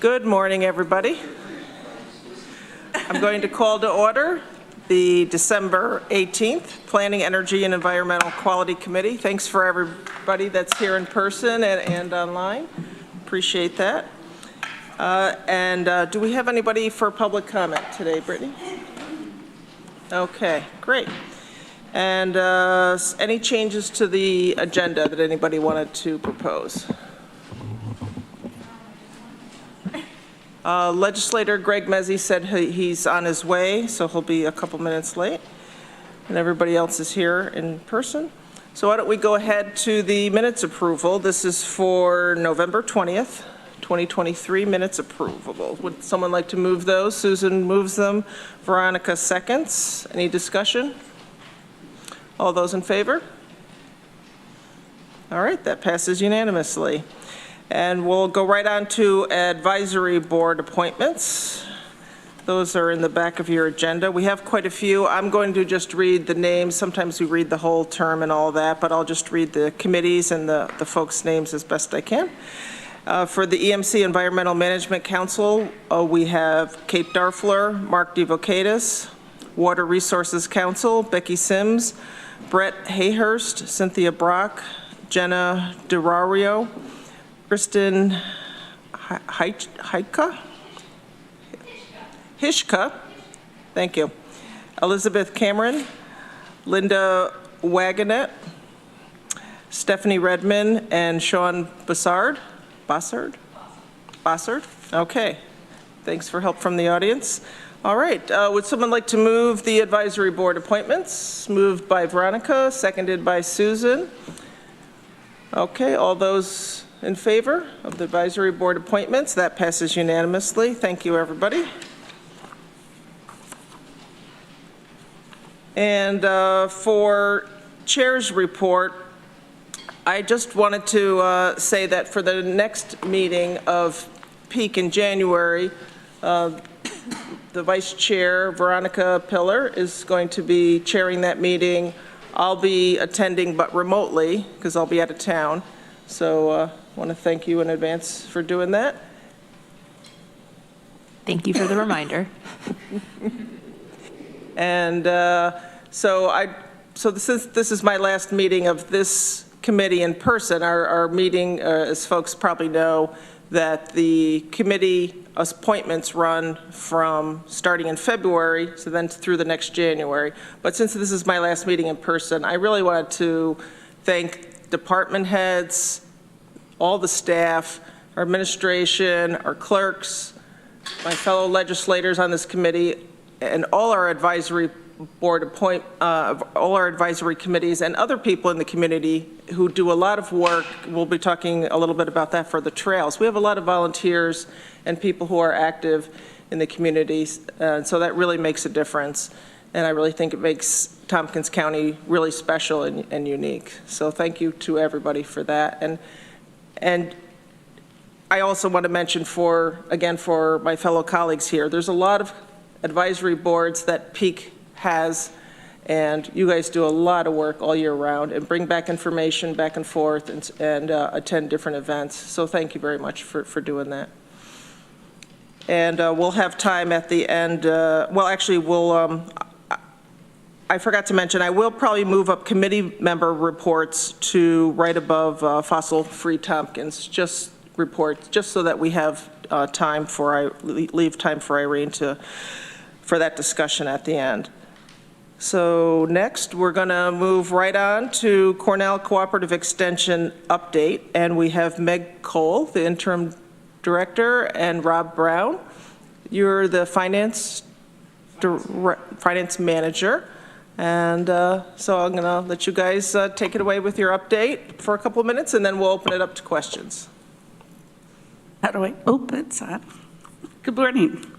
Good morning, everybody. I'm going to call to order the December 18th Planning, Energy, and Environmental Quality Committee. Thanks for everybody that's here in person and online. Appreciate that. Do we have anybody for public comment today, Brittany? Okay, great. And any changes to the agenda that anybody wanted to propose? Legislator Greg Mezey said he's on his way, so he'll be a couple minutes late. And everybody else is here in person. So why don't we go ahead to the minutes approval. This is for November 20th, 2023 minutes approval. Would someone like to move those? Susan moves them. Veronica seconds. Any discussion? All those in favor? All right, that passes unanimously. And we'll go right on to advisory board appointments. Those are in the back of your agenda. We have quite a few. I'm going to just read the names. Sometimes we read the whole term and all that, but I'll just read the committees and the folks' names as best I can. For the EMC Environmental Management Council, we have Kate Darfler, Mark DeVocatus. Water Resources Council, Becky Sims, Brett Hayhurst, Cynthia Brock, Jenna DeRario, Kristen Hishka, thank you, Elizabeth Cameron, Linda Wagonet, Stephanie Redmond, and Sean Bassard. Okay, thanks for help from the audience. All right, would someone like to move the advisory board appointments? Moved by Veronica, seconded by Susan. Okay, all those in favor of the advisory board appointments? That passes unanimously. Thank you, everybody. And for chair's report, I just wanted to say that for the next meeting of Peak in January, the vice chair, Veronica Pillar, is going to be chairing that meeting. I'll be attending, but remotely, because I'll be out of town. So I want to thank you in advance for doing that. Thank you for the reminder. And so this is my last meeting of this committee in person. Our meeting, as folks probably know, that the committee appointments run from starting in February, so then through the next January. But since this is my last meeting in person, I really wanted to thank department heads, all the staff, our administration, our clerks, my fellow legislators on this committee, and all our advisory board all our advisory committees and other people in the community who do a lot of work. We'll be talking a little bit about that for the trails. We have a lot of volunteers and people who are active in the communities, so that really makes a difference. And I really think it makes Tompkins County really special and unique. So thank you to everybody for that. And I also want to mention for my fellow colleagues here, there's a lot of advisory boards that Peak has, and you guys do a lot of work all year round and bring back information back and forth and attend different events. So thank you very much for doing that. And we'll have time at the end. Well, actually, I forgot to mention, I will probably move up committee member reports to right above fossil-free Tompkins, just reports, just so that we have leave time for Irene for that discussion at the end. So next, we're going to move right on to Cornell Cooperative Extension update, and we have Meg Cole, the interim director, and Rob Brown. You're the finance manager, and so I'm going to let you guys take it away with your update for a couple of minutes, and then we'll open it up to questions. How do I open it? Good morning.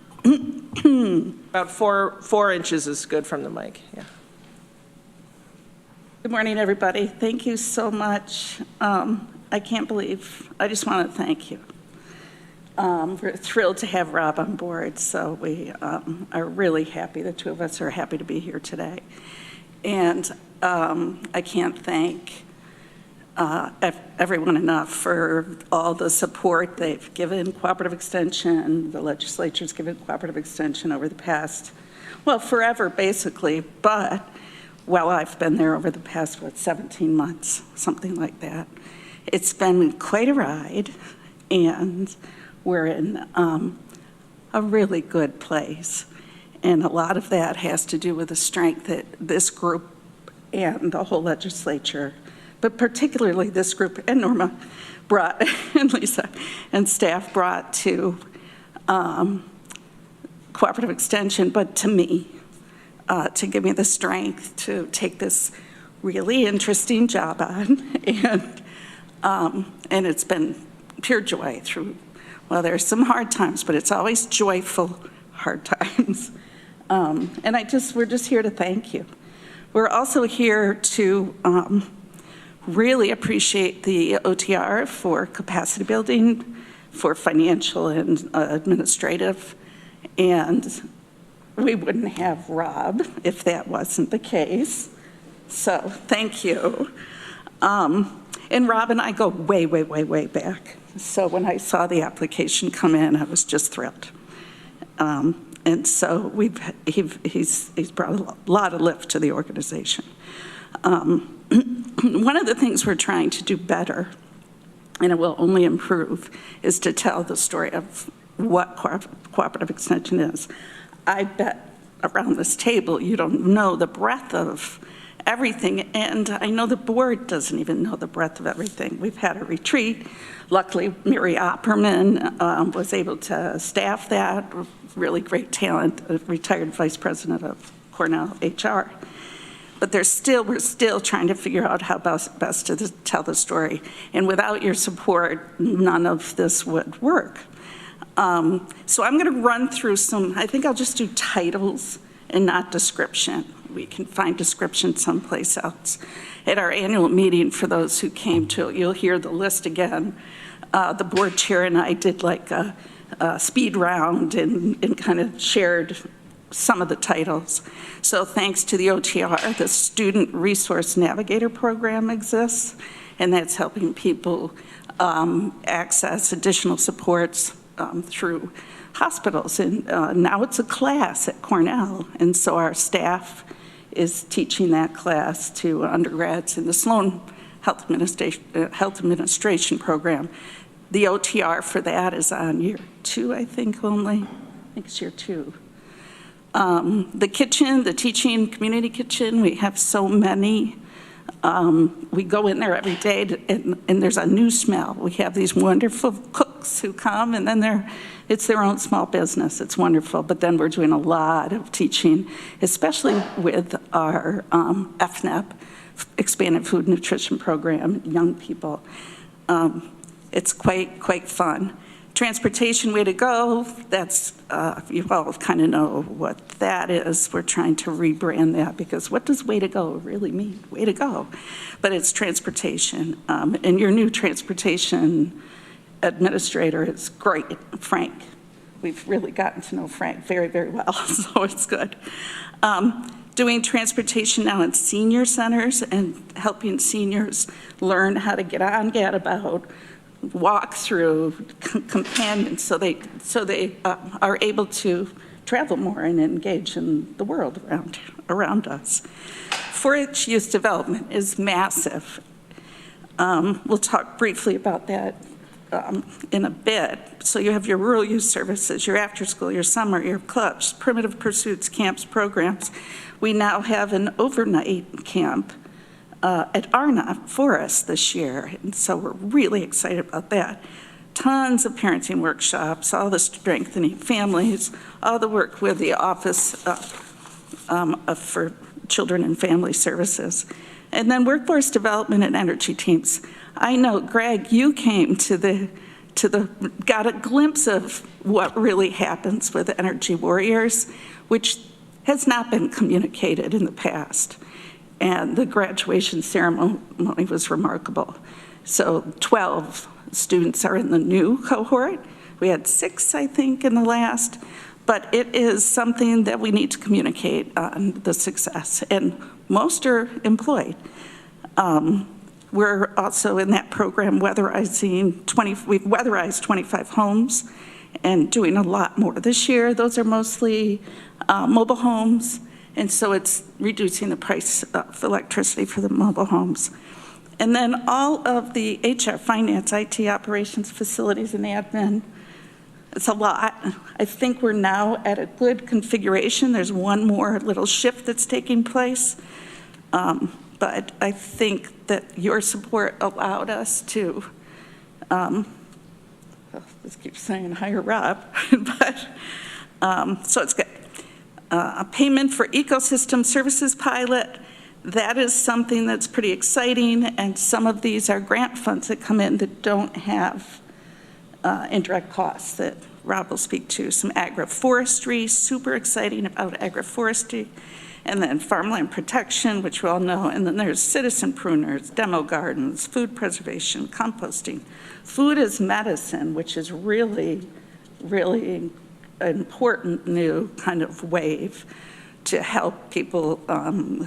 About four inches is good from the mic. Yeah. Good morning, everybody. Thank you so much. I just want to thank you. We're thrilled to have Rob on board, so we are really happy. The two of us are happy to be here today. And I can't thank everyone enough for all the support they've given Cooperative Extension. The legislature's given Cooperative Extension over the past, well, forever basically, but well, I've been there over the past, 17 months, something like that. It's been quite a ride, and we're in a really good place. And a lot of that has to do with the strength that this group and the whole legislature, but particularly this group and Norma brought, and Lisa and staff brought to Cooperative Extension, but to me, to give me the strength to take this really interesting job on. And it's been pure joy through, well, there's some hard times, but it's always joyful hard times. And we're just here to thank you. We're also here to really appreciate the OTR for capacity building, for financial and administrative, and we wouldn't have Rob if that wasn't the case. So thank you. And Rob and I go way, way, way, way back. So when I saw the application come in, I was just thrilled. And so he's brought a lot of lift to the organization. One of the things we're trying to do better, and it will only improve, is to tell the story of what Cooperative Extension is. I bet around this table you don't know the breadth of everything, and I know the board doesn't even know the breadth of everything. We've had a retreat. Luckily, Mary Opperman was able to staff that, really great talent, a retired vice president of Cornell HR. But we're still trying to figure out how best to tell the story. And without your support, none of this would work. So I'm going to run through I think I'll just do titles and not description. We can find description someplace else. At our annual meeting, for those who came to it, you'll hear the list again. The board chair and I did like a speed round and kind of shared some of the titles. So thanks to the OTR, the Student Resource Navigator Program exists, and that's helping people access additional supports through hospitals. And now it's a class at Cornell, and so our staff is teaching that class to undergrads in the Sloan Health Administration program. The OTR for that is on year 2, I think only. I think it's year 2. The kitchen, the teaching community kitchen, we have so many. We go in there every day and there's a new smell. We have these wonderful cooks who come, and then it's their own small business. It's wonderful. But then we're doing a lot of teaching, especially with our FNAP, Expanded Food Nutrition Program, young people. It's quite fun. Transportation, way to go, that's, you all kind of know what that is. We're trying to rebrand that, because what does way to go really mean? Way to go. But it's transportation. And your new transportation administrator is great, Frank. We've really gotten to know Frank very, very well, so it's good. Doing transportation now in senior centers and helping seniors learn how to get on, get about, walk through, companions, so they are able to travel more and engage in the world around us. 4-H youth development is massive. We'll talk briefly about that in a bit. So you have your rural youth services, your after school, your summer, your clubs, primitive pursuits, camps, programs. We now have an overnight camp at Arna for us this year, and so we're really excited about that. Tons of parenting workshops, all the strengthening families, all the work with the Office for Children and Family Services. And then workforce development and energy teams. I know, Greg, you came got a glimpse of what really happens with Energy Warriors, which has not been communicated in the past. And the graduation ceremony was remarkable. So 12 students are in the new cohort. We had 6, I think, in the last. But it is something that we need to communicate on the success. And most are employed. We're also in that program we've weatherized 25 homes and doing a lot more this year. Those are mostly mobile homes, and so it's reducing the price of electricity for the mobile homes. And then all of the HR, finance, IT operations, facilities, and admin, it's a lot. I think we're now at a good configuration. There's one more little shift that's taking place. But I think that your support allowed us to, let's keep saying hire Rob, but, so it's good. Payment for ecosystem services pilot, that is something that's pretty exciting, and some of these are grant funds that come in that don't have indirect costs that Rob will speak to. Some agroforestry, super exciting about agroforestry. And then farmland protection, which we all know. And then there's citizen pruners, demo gardens, food preservation, composting. Food is medicine, which is really, really an important new kind of wave to help people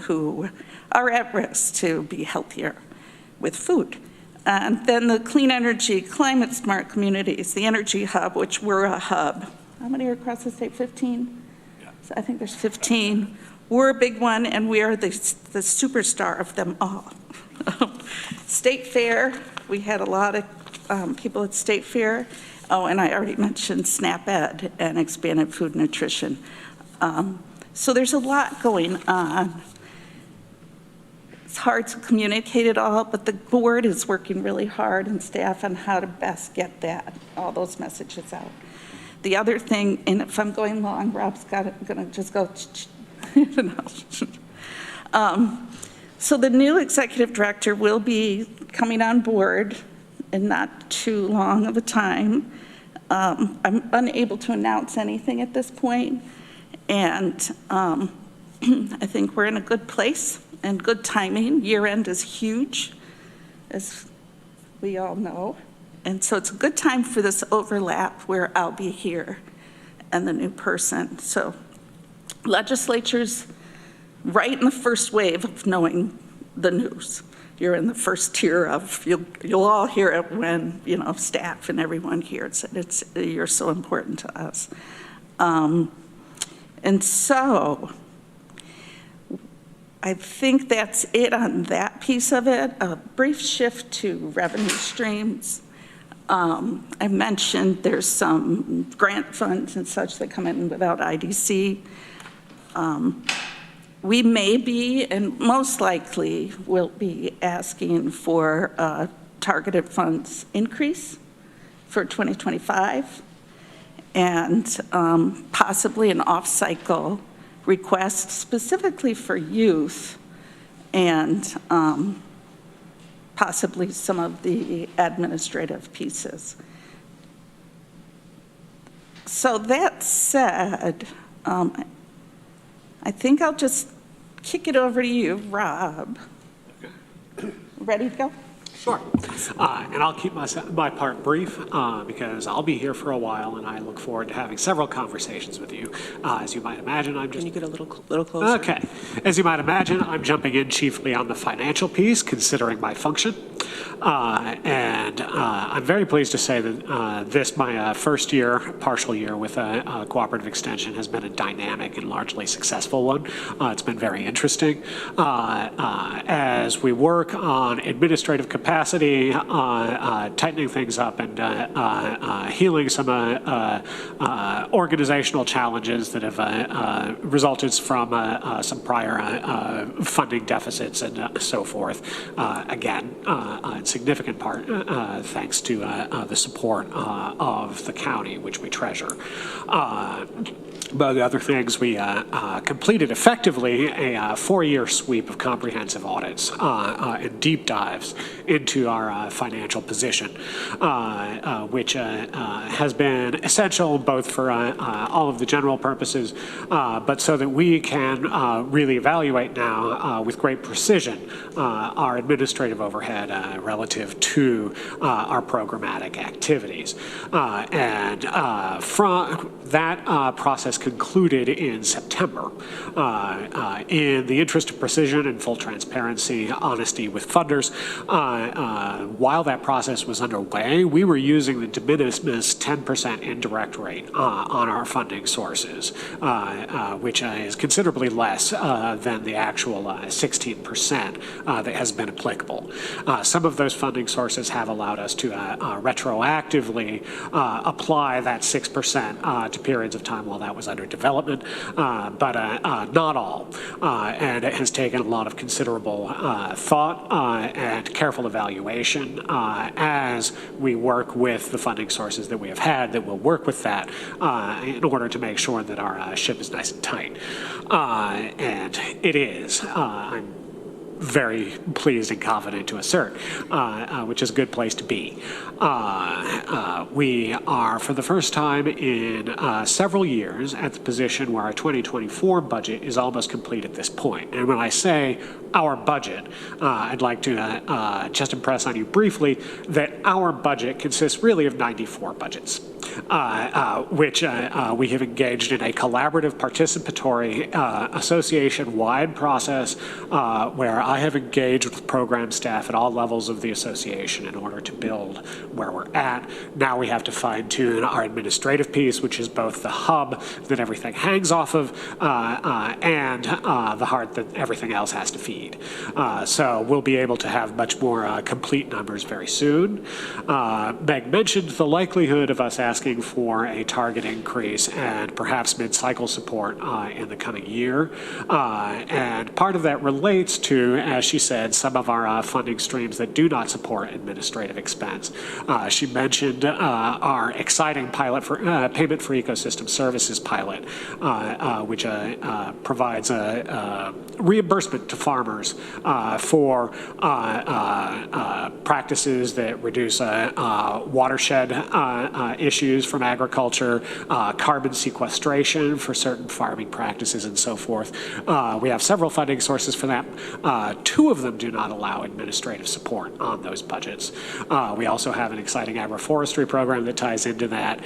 who are at risk to be healthier with food. And then the clean energy, climate smart communities, the energy hub, which we're a hub. How many are across the state? 15? Yeah. So I think there's 15. We're a big one, and we are the superstar of them all. State Fair, we had a lot of people at State Fair. Oh, and I already mentioned SNAP Ed and expanded food nutrition. So there's a lot going on. It's hard to communicate it all, but the board is working really hard and staff on how to best get all those messages out. The other thing, and if I'm going long, Rob's gonna just go. So the new executive director will be coming on board in not too long of a time. I'm unable to announce anything at this point, and I think we're in a good place and good timing. Year end is huge, as we all know, and so it's a good time for this overlap where I'll be here and the new person. So legislature's right in the first wave of knowing the news. You're in the first tier of, you'll all hear it when, staff and everyone hears it. You're so important to us. And so I think that's it on that piece of it. A brief shift to revenue streams. I mentioned there's some grant funds and such that come in without IDC. We may be, and most likely will be, asking for a targeted funds increase for 2025 and possibly an off-cycle request specifically for youth and possibly some of the administrative pieces. So that said, I think I'll just kick it over to you, Rob. Okay. Ready to go? Sure. And I'll keep my part brief because I'll be here for a while, and I look forward to having several conversations with you. As you might imagine, Can you get a little closer? Okay. As you might imagine, I'm jumping in chiefly on the financial piece, considering my function. And I'm very pleased to say that my first year, partial year with a cooperative extension has been a dynamic and largely successful one. It's been very interesting. As we work on administrative capacity, tightening things up and healing some organizational challenges that have resulted from some prior funding deficits and so forth. Again, in significant part thanks to the support of the county, which we treasure. But the other things, we completed effectively a 4-year sweep of comprehensive audits and deep dives into our financial position, which has been essential both for all of the general purposes, but so that we can really evaluate now with great precision our administrative overhead relative to our programmatic activities. And from that process concluded in September. In the interest of precision and full transparency, honesty with funders, while that process was underway, we were using the de minimis 10% indirect rate on our funding sources, which is considerably less than the actual 16% that has been applicable. Some of those funding sources have allowed us to retroactively apply that 6% to periods of time while that was under development, but not all. And it has taken a lot of considerable thought and careful evaluation as we work with the funding sources that we have had that will work with that in order to make sure that our ship is nice and tight. And it is. I'm very pleased and confident to assert, which is a good place to be. We are, for the first time in several years, at the position where our 2024 budget is almost complete at this point. And when I say our budget, I'd like to just impress on you briefly that our budget consists really of 94 budgets, which we have engaged in a collaborative, participatory, association-wide process where I have engaged with program staff at all levels of the association in order to build where we're at. Now we have to fine-tune our administrative piece, which is both the hub that everything hangs off of and the heart that everything else has to feed. So we'll be able to have much more complete numbers very soon. Meg mentioned the likelihood of us asking for a target increase and perhaps mid-cycle support in the coming year. And part of that relates to, as she said, some of our funding streams that do not support administrative expense. She mentioned our exciting pilot for payment for ecosystem services pilot, which provides a reimbursement to farmers for practices that reduce watershed issues from agriculture, carbon sequestration for certain farming practices, and so forth. We have several funding sources for that. Two of them do not allow administrative support on those budgets. We also have an exciting agroforestry program that ties into that.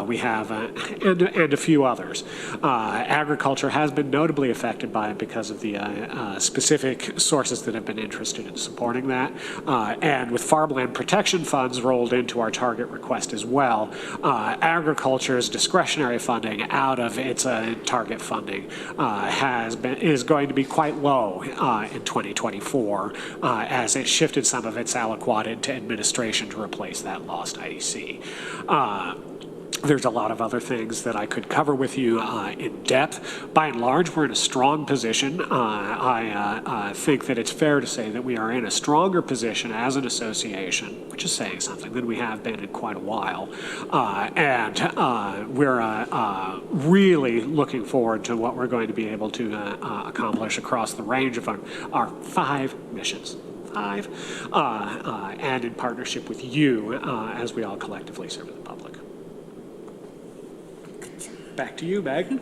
We have, and a few others. Agriculture has been notably affected by it because of the specific sources that have been interested in supporting that. And with farmland protection funds rolled into our target request as well, agriculture's discretionary funding out of its target funding is going to be quite low in 2024 as it shifted some of its aliquot into administration to replace that lost IDC. There's a lot of other things that I could cover with you in depth. By and large, we're in a strong position. I think that it's fair to say that we are in a stronger position as an association, which is saying something, than we have been in quite a while. And we're really looking forward to what we're going to be able to accomplish across the range of our 5 missions. And in partnership with you as we all collectively serve the public. Back to you, Meg.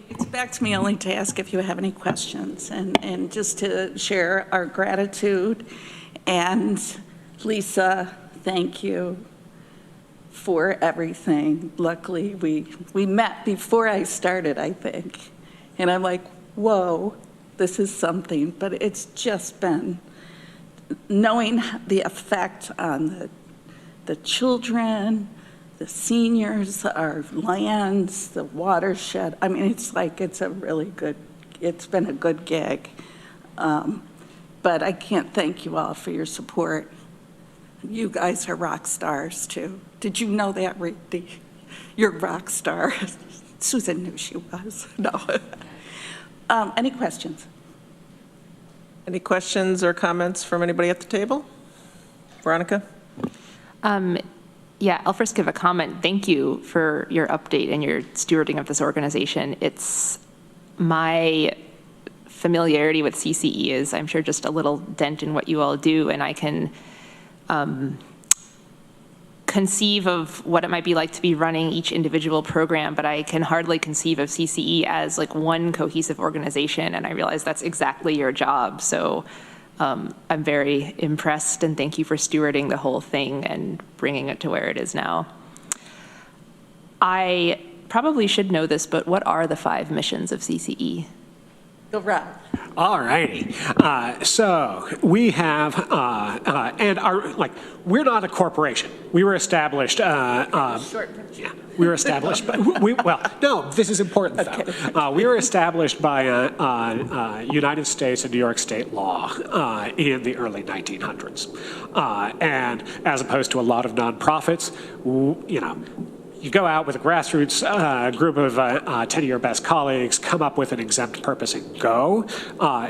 It's back to me only to ask if you have any questions and just to share our gratitude. And Lisa, thank you for everything. Luckily, we met before I started, I think. And I'm like, whoa, this is something. But it's just been knowing the effect on the children, the seniors, our lands, the watershed. I mean, it's been a good gig. But I can't thank you all for your support. You guys are rock stars too. Did you know that, Ricky? You're a rock star. Susan knew she was. No. Any questions? Any questions or comments from anybody at the table? Veronica? Yeah, I'll first give a comment. Thank you for your update and your stewarding of this organization. It's my familiarity with CCE is, I'm sure, just a little dent in what you all do, and I can conceive of what it might be like to be running each individual program, but I can hardly conceive of CCE as like one cohesive organization, and I realize that's exactly your job. So I'm very impressed, and thank you for stewarding the whole thing and bringing it to where it is now. I probably should know this, but what are the 5 missions of CCE? Go, Rob. All righty. So we have, and we're not a corporation. We were established. Yeah, we were established. No, this is important though. We were established by United States and New York State law in the early 1900s, and as opposed to a lot of nonprofits, you go out with a grassroots group of 10 of your best colleagues, come up with an exempt purpose and go.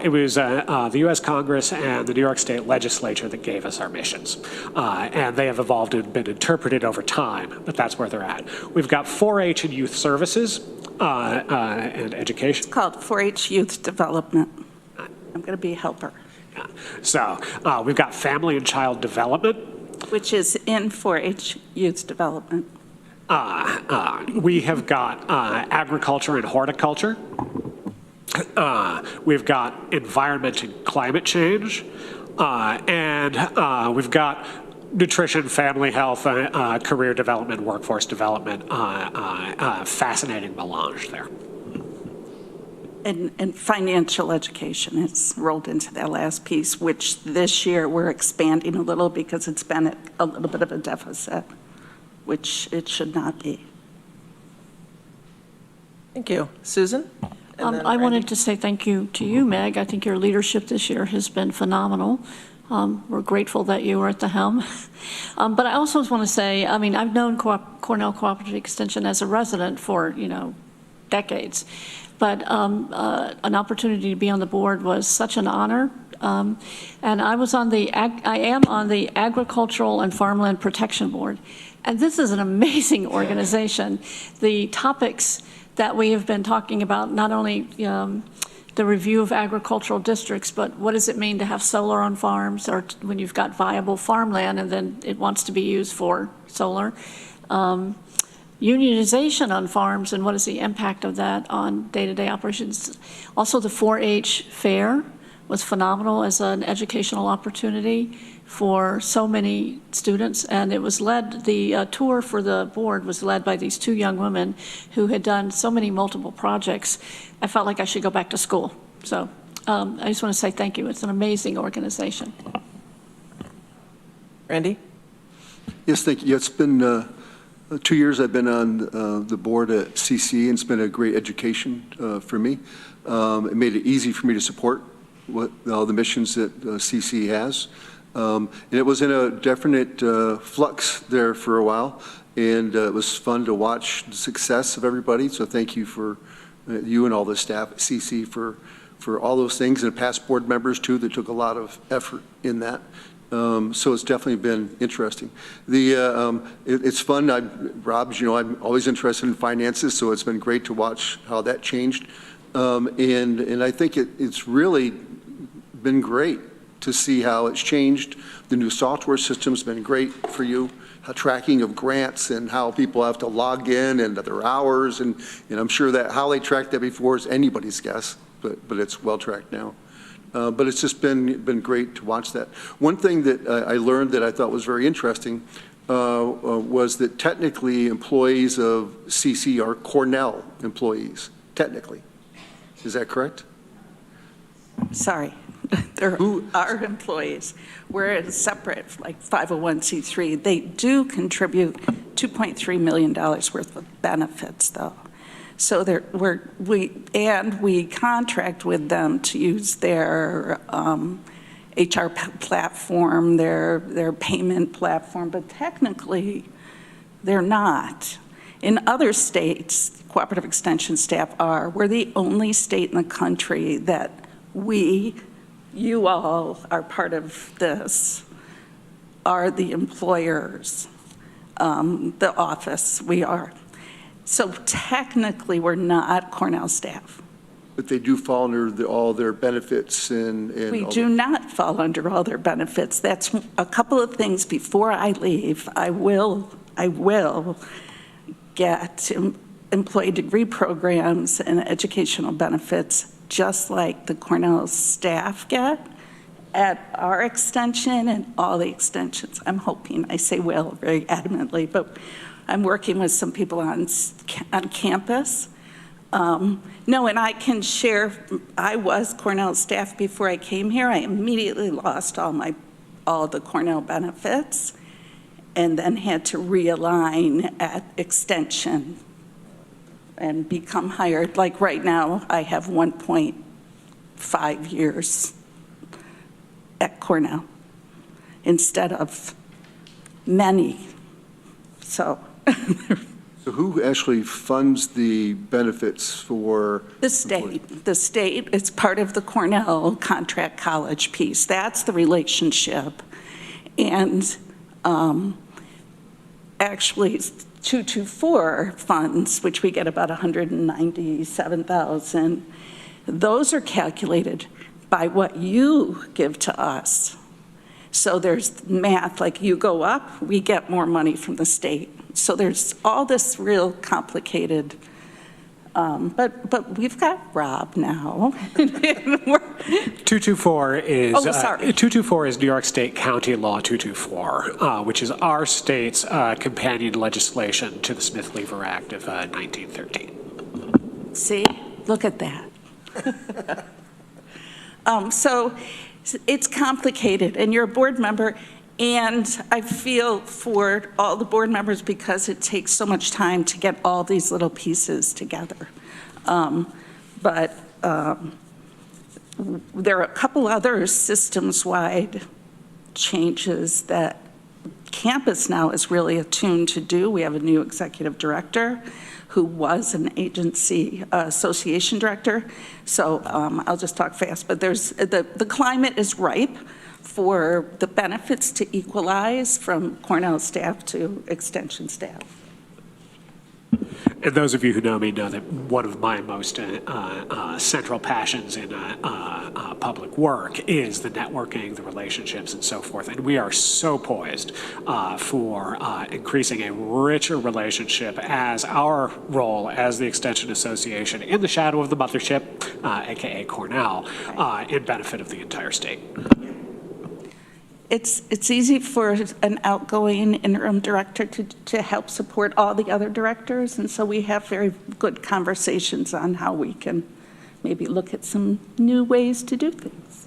It was the U.S. Congress and the New York State Legislature that gave us our missions. And they have evolved and been interpreted over time, but that's where they're at. We've got 4-H and youth services and education. It's called 4-H Youth Development. I'm going to be a helper. Yeah. So we've got family and child development. Which is in 4-H Youth Development. We have got agriculture and horticulture. We've got environment and climate change. And we've got nutrition, family health, career development, workforce development. Fascinating melange there. And financial education is rolled into that last piece, which this year we're expanding a little because it's been a little bit of a deficit, which it should not be. Thank you. Susan? I wanted to say thank you to you, Meg. I think your leadership this year has been phenomenal. We're grateful that you were at the helm. But I also want to say, I've known Cornell Cooperative Extension as a resident for, decades. But an opportunity to be on the board was such an honor. And I am on the Agricultural and Farmland Protection Board. And this is an amazing organization. The topics that we have been talking about, not only the review of agricultural districts, but what does it mean to have solar on farms, or when you've got viable farmland and then it wants to be used for solar. Unionization on farms and what is the impact of that on day-to-day operations. Also, the 4-H fair was phenomenal as an educational opportunity for so many students, and it was led, the tour for the board was led by these 2 young women who had done so many multiple projects. I felt like I should go back to school. So I just want to say thank you. It's an amazing organization. Randy? Yes, thank you. It's been 2 years I've been on the board at CC, and it's been a great education for me. It made it easy for me to support all the missions that CC has. And it was in a definite flux there for a while, and it was fun to watch the success of everybody. So thank you for you and all the staff at CC for all those things, and past board members too that took a lot of effort in that. So it's definitely been interesting. It's fun. Rob, I'm always interested in finances, so it's been great to watch how that changed. And I think it's really been great to see how it's changed. The new software system's been great for you, tracking of grants and how people have to log in and their hours, and I'm sure that how they tracked that before is anybody's guess, but it's well tracked now. But it's just been great to watch that. One thing that I learned that I thought was very interesting was that technically employees of CC are Cornell employees, technically. Is that correct? Sorry. They're our employees. We're a separate, like 501c3. They do contribute $2.3 million worth of benefits, though. So we contract with them to use their HR platform, their payment platform, but technically they're not. In other states, cooperative extension staff are. We're the only state in the country that you all are part of this, are the employers, the office, we are. So technically, we're not Cornell staff. But they do fall under all their benefits and we do not fall under all their benefits. That's a couple of things before I leave. I will get employee degree programs and educational benefits just like the Cornell staff get, at our extension and all the extensions. I'm hoping, I say will very adamantly, but I'm working with some people on campus. No, and I can share, I was Cornell staff before I came here. I immediately lost all the Cornell benefits and then had to realign at extension and become hired. Like right now, I have 1.5 years at Cornell instead of many. So. So who actually funds the benefits for? The state. The state is part of the Cornell contract college piece. That's the relationship. And actually, 224 funds, which we get about 197,000, those are calculated by what you give to us. So there's math, like you go up, we get more money from the state. So there's all this real complicated, but we've got Rob now. 224 is, Oh, sorry. 224 is New York State County Law 224, which is our state's companion legislation to the Smith-Lever Act of 1913. See, look at that. So it's complicated, and you're a board member, and I feel for all the board members because it takes so much time to get all these little pieces together. But there are a couple other systems-wide changes that campus now is really attuned to do. We have a new executive director who was an agency association director. So I'll just talk fast, but there's the climate is ripe for the benefits to equalize from Cornell staff to extension staff. And those of you who know me know that one of my most central passions in public work is the networking, the relationships, and so forth. And we are so poised for increasing a richer relationship as our role as the Extension Association in the shadow of the mothership, AKA Cornell, in benefit of the entire state. It's easy for an outgoing interim director to help support all the other directors, and so we have very good conversations on how we can maybe look at some new ways to do things.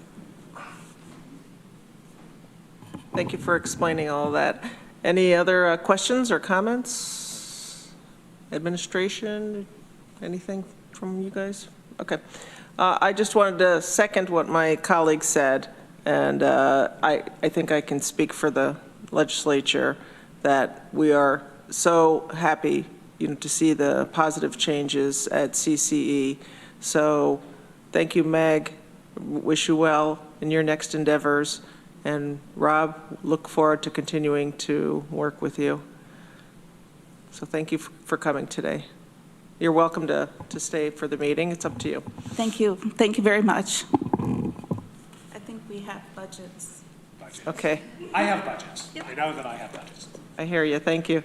Thank you for explaining all that. Any other questions or comments? Administration, anything from you guys? Okay. I just wanted to second what my colleague said. And I think I can speak for the legislature that we are so happy, to see the positive changes at CCE. So thank you, Meg. Wish you well in your next endeavors. And Rob, look forward to continuing to work with you. So thank you for coming today. You're welcome to stay for the meeting. It's up to you. Thank you. Thank you very much. We have budgets. Okay. I have budgets. Yep. I know that I have budgets. I hear you. Thank you.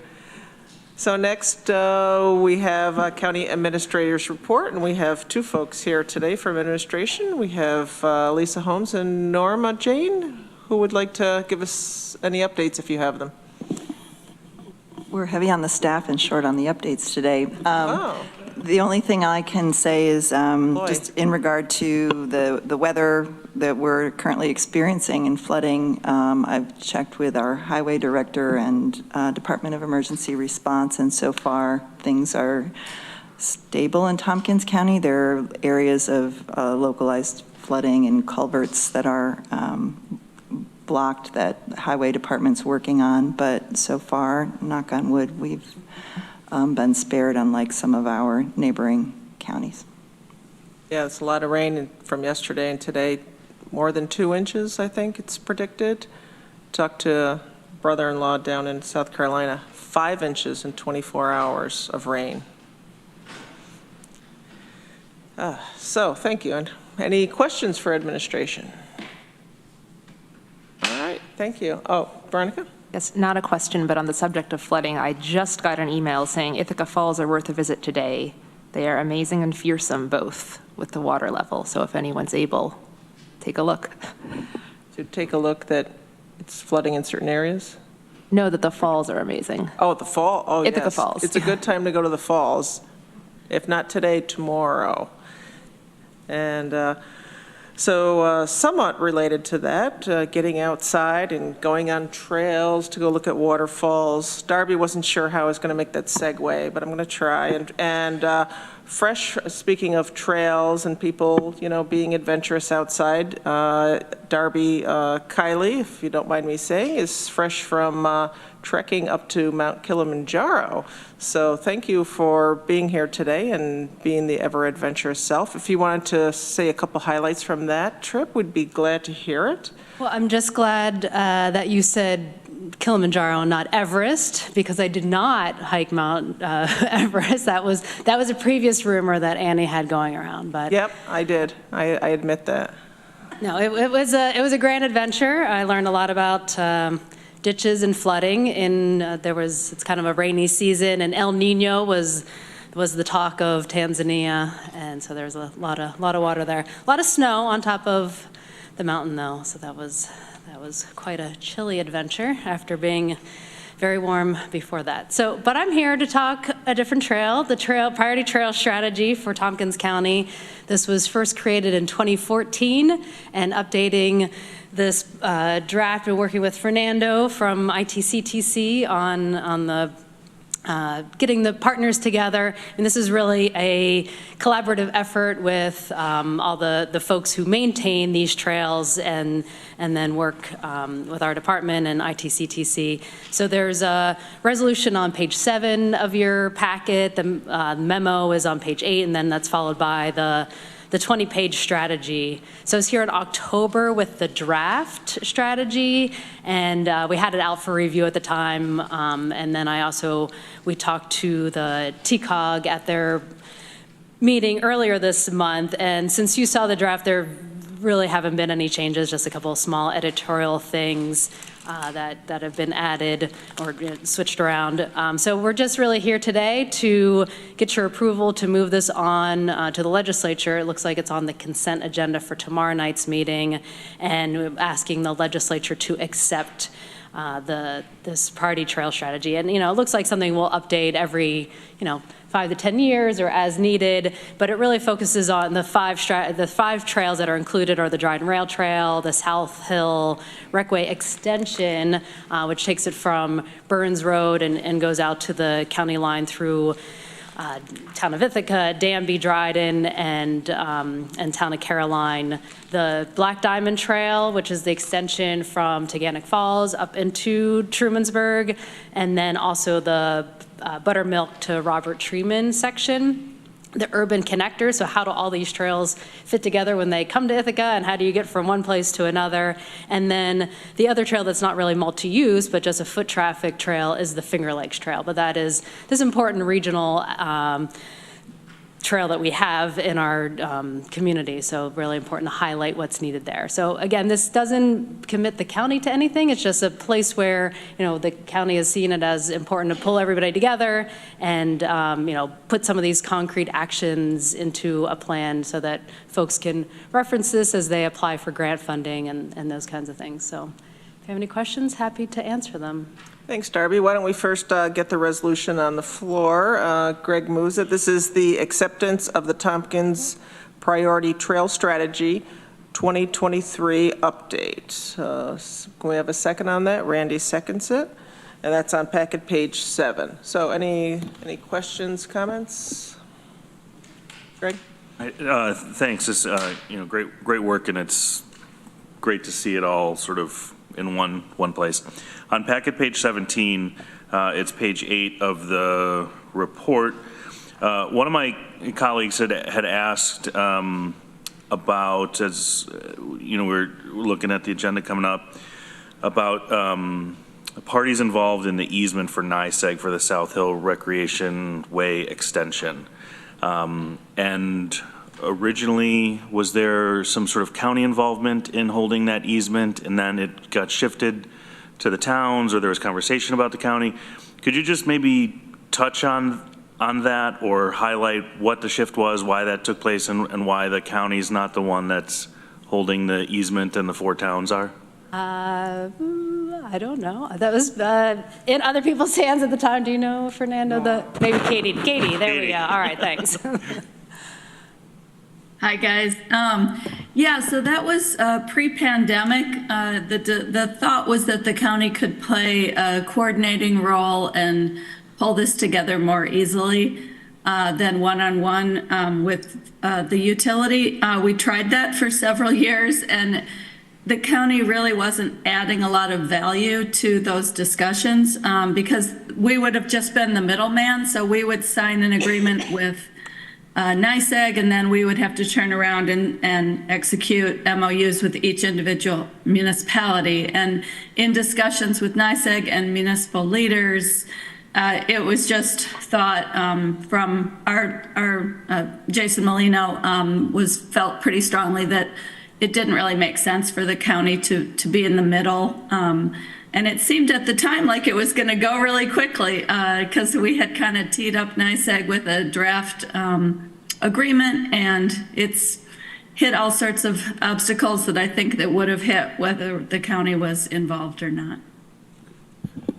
So next, we have a county administrator's report, and we have two folks here today from administration. We have Lisa Holmes and Norma Jane, who would like to give us any updates if you have them. We're heavy on the staff and short on the updates today. The only thing I can say is just in regard to the weather that we're currently experiencing and flooding, I've checked with our highway director and Department of Emergency Response, and so far things are stable in Tompkins County. There are areas of localized flooding and culverts that are blocked that the highway department's working on, but so far, knock on wood, we've been spared, unlike some of our neighboring counties. Yeah, it's a lot of rain from yesterday and today, more than 2 inches, I think it's predicted. Talked to a brother-in-law down in South Carolina, 5 inches in 24 hours of rain. So thank you. And any questions for administration? All right, thank you. Oh, Veronica? Yes, not a question, but on the subject of flooding, I just got an email saying Ithaca Falls are worth a visit today. They are amazing and fearsome both with the water level. So if anyone's able, take a look. to take a look that it's flooding in certain areas? Know that the falls are amazing. Oh, the fall? Oh, yes. Ithaca Falls. It's a good time to go to the falls. If not today, tomorrow. And so somewhat related to that, getting outside and going on trails to go look at waterfalls. Darby wasn't sure how I was going to make that segue, but I'm going to try. And fresh, speaking of trails and people, you know, being adventurous outside, Darby Kiley, if you don't mind me saying, is fresh from trekking up to Mount Kilimanjaro. So thank you for being here today and being the ever adventurous self. If you wanted to say a couple highlights from that trip, we'd be glad to hear it. Well, I'm just glad that you said Kilimanjaro and not Everest, because I did not hike Mount Everest. That was a previous rumor that Annie had going around. But Yep, I did. I admit that. no, it was a grand adventure. I learned a lot about ditches and flooding. It's kind of a rainy season, and El Nino was the talk of Tanzania, and so there was a lot of water there. A lot of snow on top of the mountain, though. So that was quite a chilly adventure after being very warm before that. So, but I'm here to talk a different trail, the priority trail strategy for Tompkins County. This was first created in 2014, and updating this draft, we're working with Fernando from ITCTC on the getting the partners together. And this is really a collaborative effort with all the folks who maintain these trails and then work with our department and ITCTC. So there's a resolution on page 7 of your packet. The memo is on page 8, and then that's followed by the 20-page strategy. So I was here in October with the draft strategy, and we had it out for review at the time. And then we talked to the TCOG at their meeting earlier this month. And since you saw the draft, there really haven't been any changes, just a couple of small editorial things that have been added or switched around. So we're just really here today to get your approval to move this on to the legislature. It looks like it's on the consent agenda for tomorrow night's meeting, and asking the legislature to accept this priority trail strategy. And, it looks like something we'll update every, 5 to 10 years or as needed, but it really focuses on the five trails that are included are the Dryden Rail Trail, the South Hill Recway Extension, which takes it from Burns Road and goes out to the county line through town of Ithaca, Danby, Dryden, and town of Caroline. The Black Diamond Trail, which is the extension from Taganic Falls up into Trumansburg, and then also the Buttermilk to Robert Treeman section. The urban connector, so how do all these trails fit together when they come to Ithaca, and how do you get from one place to another? And then the other trail that's not really multi-use, but just a foot traffic trail, is the Finger Lakes Trail. But that is this important regional trail that we have in our community, so really important to highlight what's needed there. So again, this doesn't commit the county to anything. It's just a place where the county has seen it as important to pull everybody together and put some of these concrete actions into a plan so that folks can reference this as they apply for grant funding and those kinds of things. So if you have any questions, happy to answer them. Thanks, Darby. Why don't we first get the resolution on the floor? Greg moves it. This is the acceptance of the Tompkins Priority Trail Strategy 2023 update. Can we have a second on that? Randy seconds it. And that's on packet page 7. So any questions, comments? Greg? Thanks. It's great work, and it's great to see it all sort of in one place. On packet page 17, it's page 8 of the report. One of my colleagues had asked about, as we're looking at the agenda coming up, about parties involved in the easement for NYSEG for the South Hill Recreation Way extension. And originally, was there some sort of county involvement in holding that easement, and then it got shifted to the towns, or there was conversation about the county? Could you just maybe touch on that, or highlight what the shift was, why that took place, and why the county's not the one that's holding the easement and the 4 towns are? I don't know. That was in other people's hands at the time. Do you know, Fernando? Maybe Katie. There we go. All right, thanks. Hi, guys. Yeah, so that was pre-pandemic. The thought was that the county could play a coordinating role and pull this together more easily than one-on-one with the utility. We tried that for several years, and the county really wasn't adding a lot of value to those discussions because we would have just been the middleman. So we would sign an agreement with NYSEG, and then we would have to turn around and execute MOUs with each individual municipality. And in discussions with NYSEG and municipal leaders, it was just thought from our Jason Molino felt pretty strongly that it didn't really make sense for the county to be in the middle. And it seemed at the time like it was going to go really quickly because we had kind of teed up NYSEG with a draft agreement, and it's hit all sorts of obstacles that I think that would have hit whether the county was involved or not.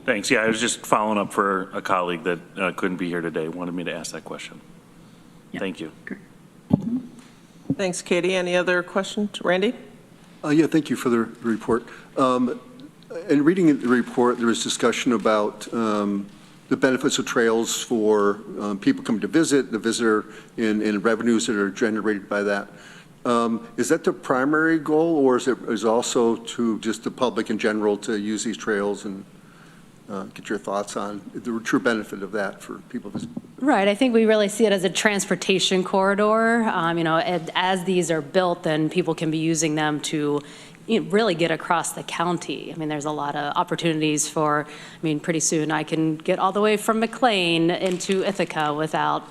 Thanks. Yeah, I was just following up for a colleague that couldn't be here today, wanted me to ask that question. Yeah. Thank you. Thanks, Katie. Any other questions? Randy? Yeah, thank you for the report. In reading the report, there was discussion about the benefits of trails for people coming to visit, the visitor, and revenues that are generated by that. Is that the primary goal, or is it also to just the public in general to use these trails, and get your thoughts on the true benefit of that for people visiting? Right. I think we really see it as a transportation corridor. As these are built, then people can be using them to really get across the county. I mean, there's a lot of opportunities for, pretty soon I can get all the way from McLean into Ithaca without,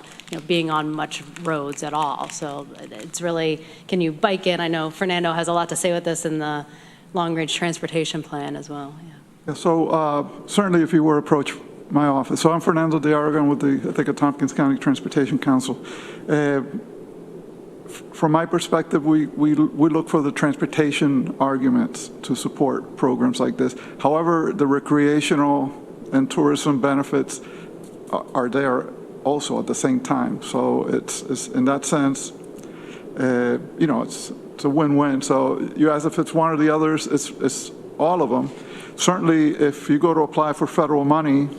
being on much roads at all. So it's really, can you bike in? I know Fernando has a lot to say with this in the long-range transportation plan as well. Yeah. Yeah, so certainly if you were to approach my office. So I'm Fernando de Aragon with the Ithaca-Tompkins County Transportation Council. From my perspective, we look for the transportation arguments to support programs like this. However, the recreational and tourism benefits are there also at the same time. So it's in that sense, it's a win-win. So you ask if it's one or the others, it's all of them. Certainly, if you go to apply for federal money,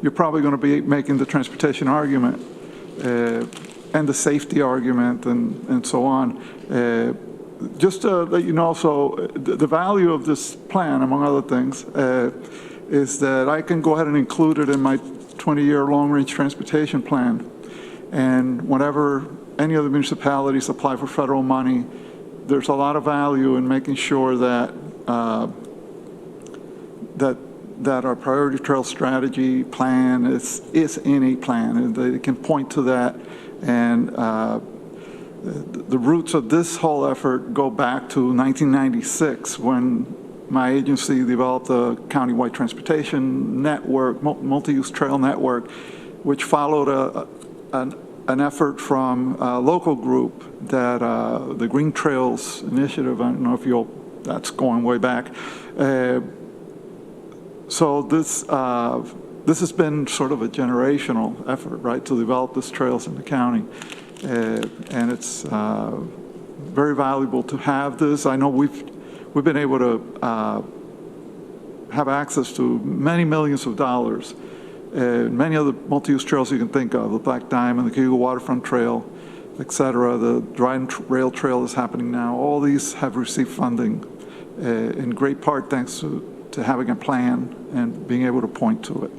you're probably going to be making the transportation argument and the safety argument and so on. Just to let you know, so the value of this plan, among other things, is that I can go ahead and include it in my 20-year long-range transportation plan. And whenever any of the municipalities apply for federal money, there's a lot of value in making sure that that our priority trail strategy plan is in a plan, and they can point to that. And the roots of this whole effort go back to 1996 when my agency developed a countywide transportation network, multi-use trail network, which followed an effort from a local group that the Green Trails Initiative, I don't know if that's going way back. So this has been sort of a generational effort, right, to develop these trails in the county. And it's very valuable to have this. I know we've been able to have access to many millions of dollars. Many other multi-use trails you can think of, the Black Diamond, the Cayuga Waterfront Trail, et cetera. The Dryden Rail Trail is happening now. All these have received funding in great part thanks to having a plan and being able to point to it.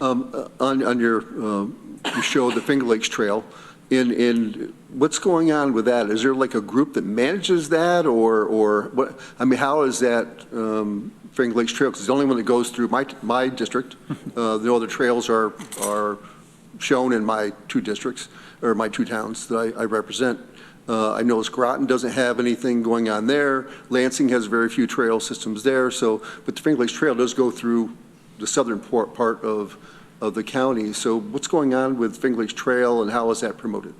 On your, you showed the Finger Lakes Trail. In what's going on with that? Is there like a group that manages that, or what? I mean, how is that Finger Lakes Trail? Because it's the only one that goes through my district. The other trails are shown in my two districts, or my two towns that I represent. I know Groton doesn't have anything going on there. Lansing has very few trail systems there. So, but the Finger Lakes Trail does go through the southern part of the county. So what's going on with Finger Lakes Trail, and how is that promoted?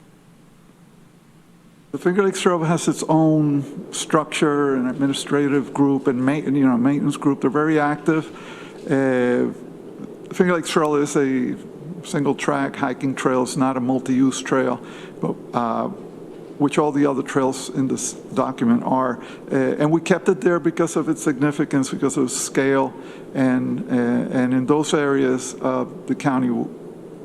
The Finger Lakes Trail has its own structure and administrative group and maintenance group. They're very active. Finger Lakes Trail is a single-track hiking trail. It's not a multi-use trail, but which all the other trails in this document are. And we kept it there because of its significance, because of its scale, and in those areas the county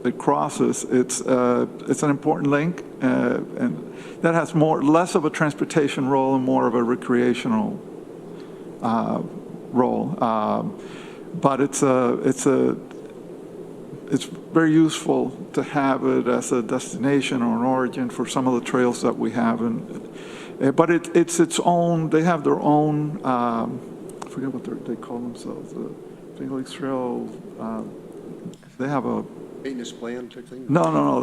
it crosses, it's an important link, and that has less of a transportation role and more of a recreational role. But it's very useful to have it as a destination or an origin for some of the trails that we have. But it's its own, they have their own, I forget what they call themselves, the Finger Lakes Trail, they have a Maintenance plan type thing? No.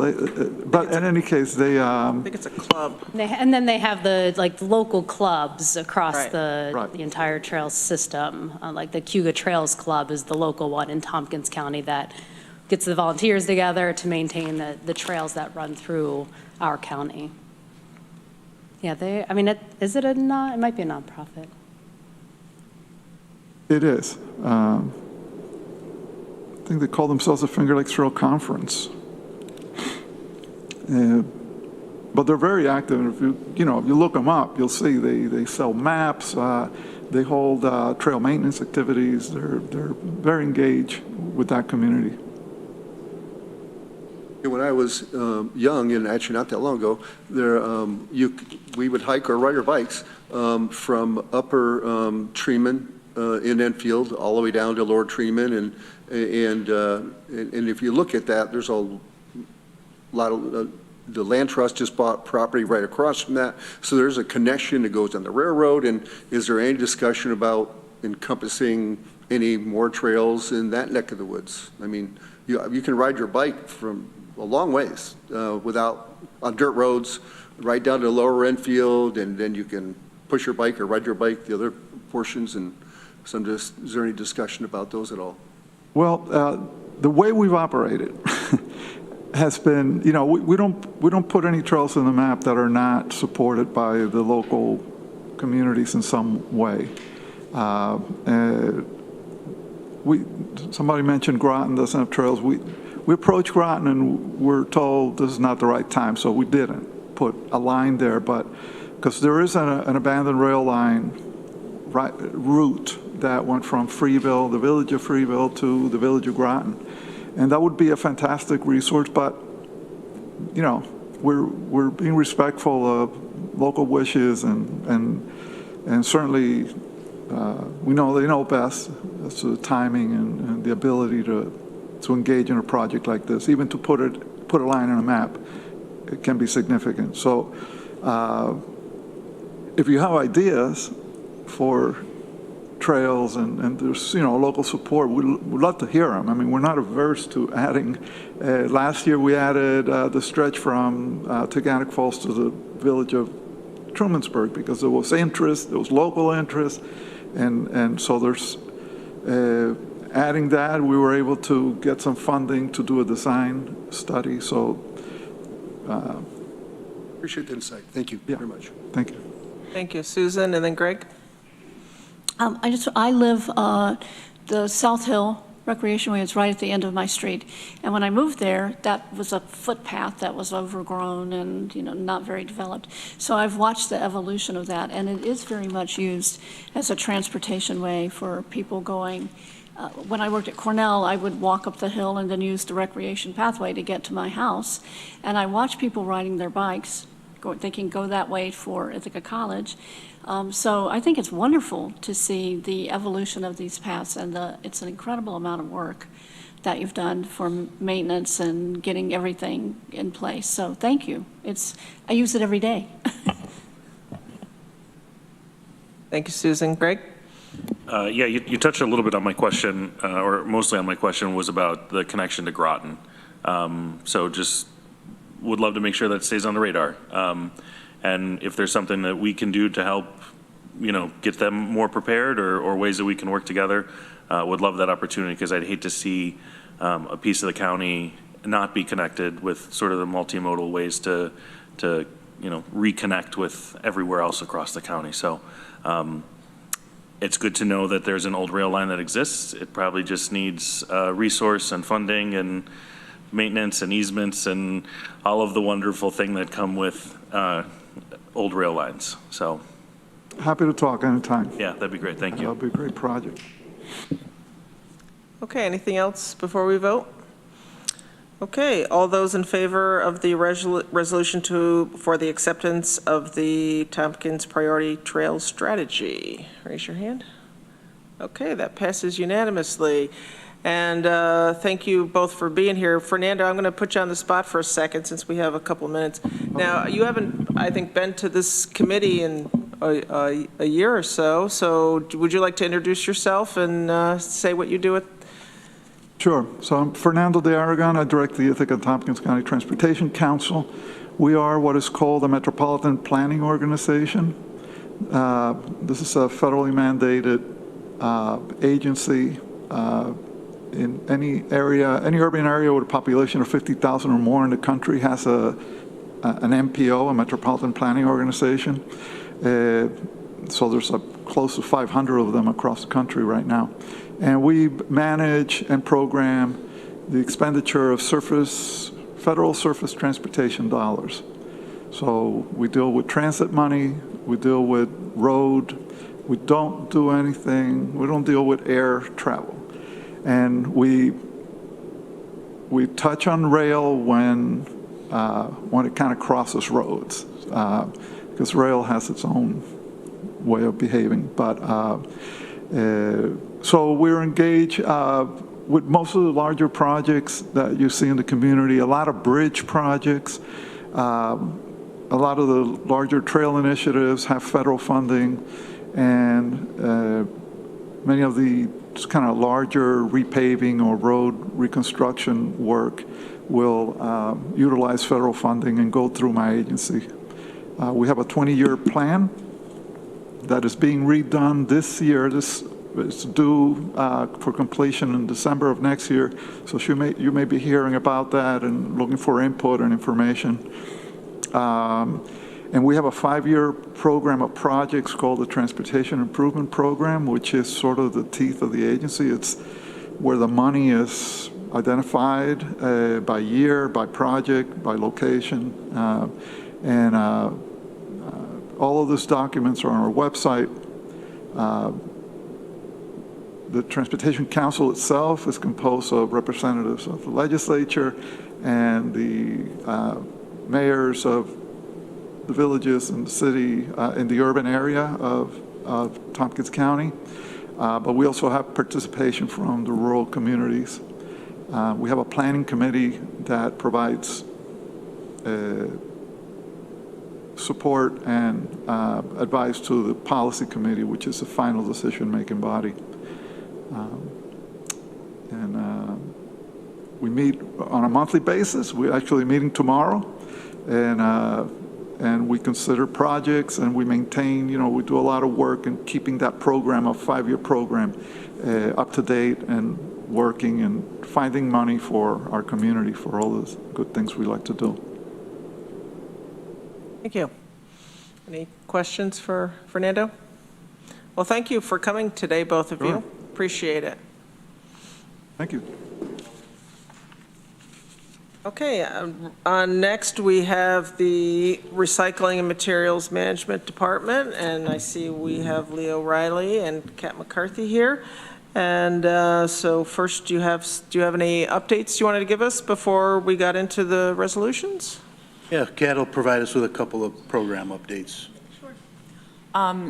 But in any case, they. I think it's a club. And then they have the local clubs across Right. the entire trail system. Like the Cuga Trails Club is the local one in Tompkins County that gets the volunteers together to maintain the trails that run through our county. Yeah, it might be a nonprofit. It is. I think they call themselves the Finger Lakes Trail Conference. But they're very active. And if you look them up, you'll see they sell maps. They hold trail maintenance activities. They're very engaged with that community. When I was young, and actually not that long ago, we would hike or ride our bikes from Upper Treeman in Enfield all the way down to Lower Treeman, and if you look at that, there's a lot of the land trust just bought property right across from that, so there's a connection that goes on the railroad. And is there any discussion about encompassing any more trails in that neck of the woods? I mean, you can ride your bike from a long ways on dirt roads right down to Lower Enfield, and then you can push your bike or ride your bike the other portions. And so is there any discussion about those at all? Well, the way we've operated has been, we don't put any trails in the map that are not supported by the local communities in some way. Somebody mentioned Groton doesn't have trails. We approached Groton and we're told this is not the right time, so we didn't put a line there. But because there is an abandoned rail line route that went from Freeville, the village of Freeville, to the village of Groton, and that would be a fantastic resource. But we're being respectful of local wishes, and certainly we know they know best as to the timing and the ability to engage in a project like this. Even to put a line on a map, it can be significant. So if you have ideas for trails and there's local support, we'd love to hear them. I mean, we're not averse to adding. Last year we added the stretch from Taganic Falls to the village of Trumansburg because there was interest, there was local interest, and so there's adding that. We were able to get some funding to do a design study. So Appreciate the insight. Thank you very much. Thank you. Thank you. Susan, and then Greg? I live the South Hill Recreation Way. It's right at the end of my street. And when I moved there, that was a footpath that was overgrown and not very developed. So I've watched the evolution of that, and it is very much used as a transportation way for people going. When I worked at Cornell, I would walk up the hill and then use the recreation pathway to get to my house. And I watched people riding their bikes, thinking go that way for Ithaca College. So I think it's wonderful to see the evolution of these paths, and it's an incredible amount of work that you've done for maintenance and getting everything in place. So thank you. I use it every day. Thank you, Susan. Greg? Yeah, you touched a little bit on my question, or mostly on my question, was about the connection to Groton. So just would love to make sure that stays on the radar. And if there's something that we can do to help, get them more prepared, or ways that we can work together, would love that opportunity, because I'd hate to see a piece of the county not be connected with sort of the multimodal ways to reconnect with everywhere else across the county. So it's good to know that there's an old rail line that exists. It probably just needs resource and funding and maintenance and easements and all of the wonderful things that come with old rail lines. So Happy to talk anytime. yeah, that'd be great. Thank you. That'll be a great project. Okay, anything else before we vote? Okay, all those in favor of the resolution for the acceptance of the Tompkins Priority Trail Strategy, raise your hand. Okay, that passes unanimously. And thank you both for being here. Fernando, I'm going to put you on the spot for a second since we have a couple minutes. Now, you haven't, I think, been to this committee in a year or so, so would you like to introduce yourself and say what you do at? Sure. So I'm Fernando de Aragon. I direct the Ithaca and Tompkins County Transportation Council. We are what is called a Metropolitan Planning Organization. This is a federally mandated agency in any area, any urban area with a population of 50,000 or more in the country has an MPO, a Metropolitan Planning Organization. So there's close to 500 of them across the country right now. And we manage and program the expenditure of federal surface transportation dollars. So we deal with transit money, we deal with road, we don't deal with air travel. And we touch on rail when it kind of crosses roads, because rail has its own way of behaving. But so we're engaged with most of the larger projects that you see in the community, a lot of bridge projects, a lot of the larger trail initiatives have federal funding, and many of the kind of larger repaving or road reconstruction work will utilize federal funding and go through my agency. We have a 20-year plan that is being redone this year. This is due for completion in December of next year. So you may be hearing about that and looking for input and information. And we have a 5-year program of projects called the Transportation Improvement Program, which is sort of the teeth of the agency. It's where the money is identified by year, by project, by location. And all of these documents are on our website. The Transportation Council itself is composed of representatives of the legislature and the mayors of the villages and the city in the urban area of Tompkins County. But we also have participation from the rural communities. We have a planning committee that provides support and advice to the policy committee, which is the final decision-making body. We meet on a monthly basis. We're actually meeting tomorrow, and we consider projects, and we maintain, we do a lot of work in keeping that program, a 5-year program, up to date and working and finding money for our community for all the good things we like to do. Thank you. Any questions for Fernando? Well, thank you for coming today, both of you. Appreciate it. Thank you. Okay, next we have the Recycling and Materials Management Department, and I see we have Leo Riley and Kat McCarthy here. And so first, do you have any updates you wanted to give us before we got into the resolutions? Yeah, Kat will provide us with a couple of program updates.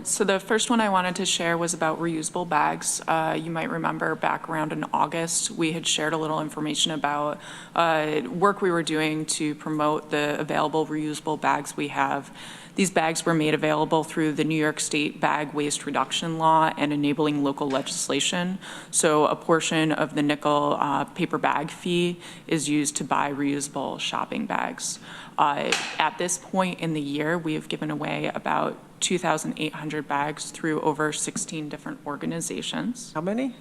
So the first one I wanted to share was about reusable bags. You might remember back around in August, we had shared a little information about work we were doing to promote the available reusable bags we have. These bags were made available through the New York State Bag Waste Reduction Law and enabling local legislation. So a portion of the nickel paper bag fee is used to buy reusable shopping bags. At this point in the year, we have given away about 2,800 bags through over 16 different organizations. How many?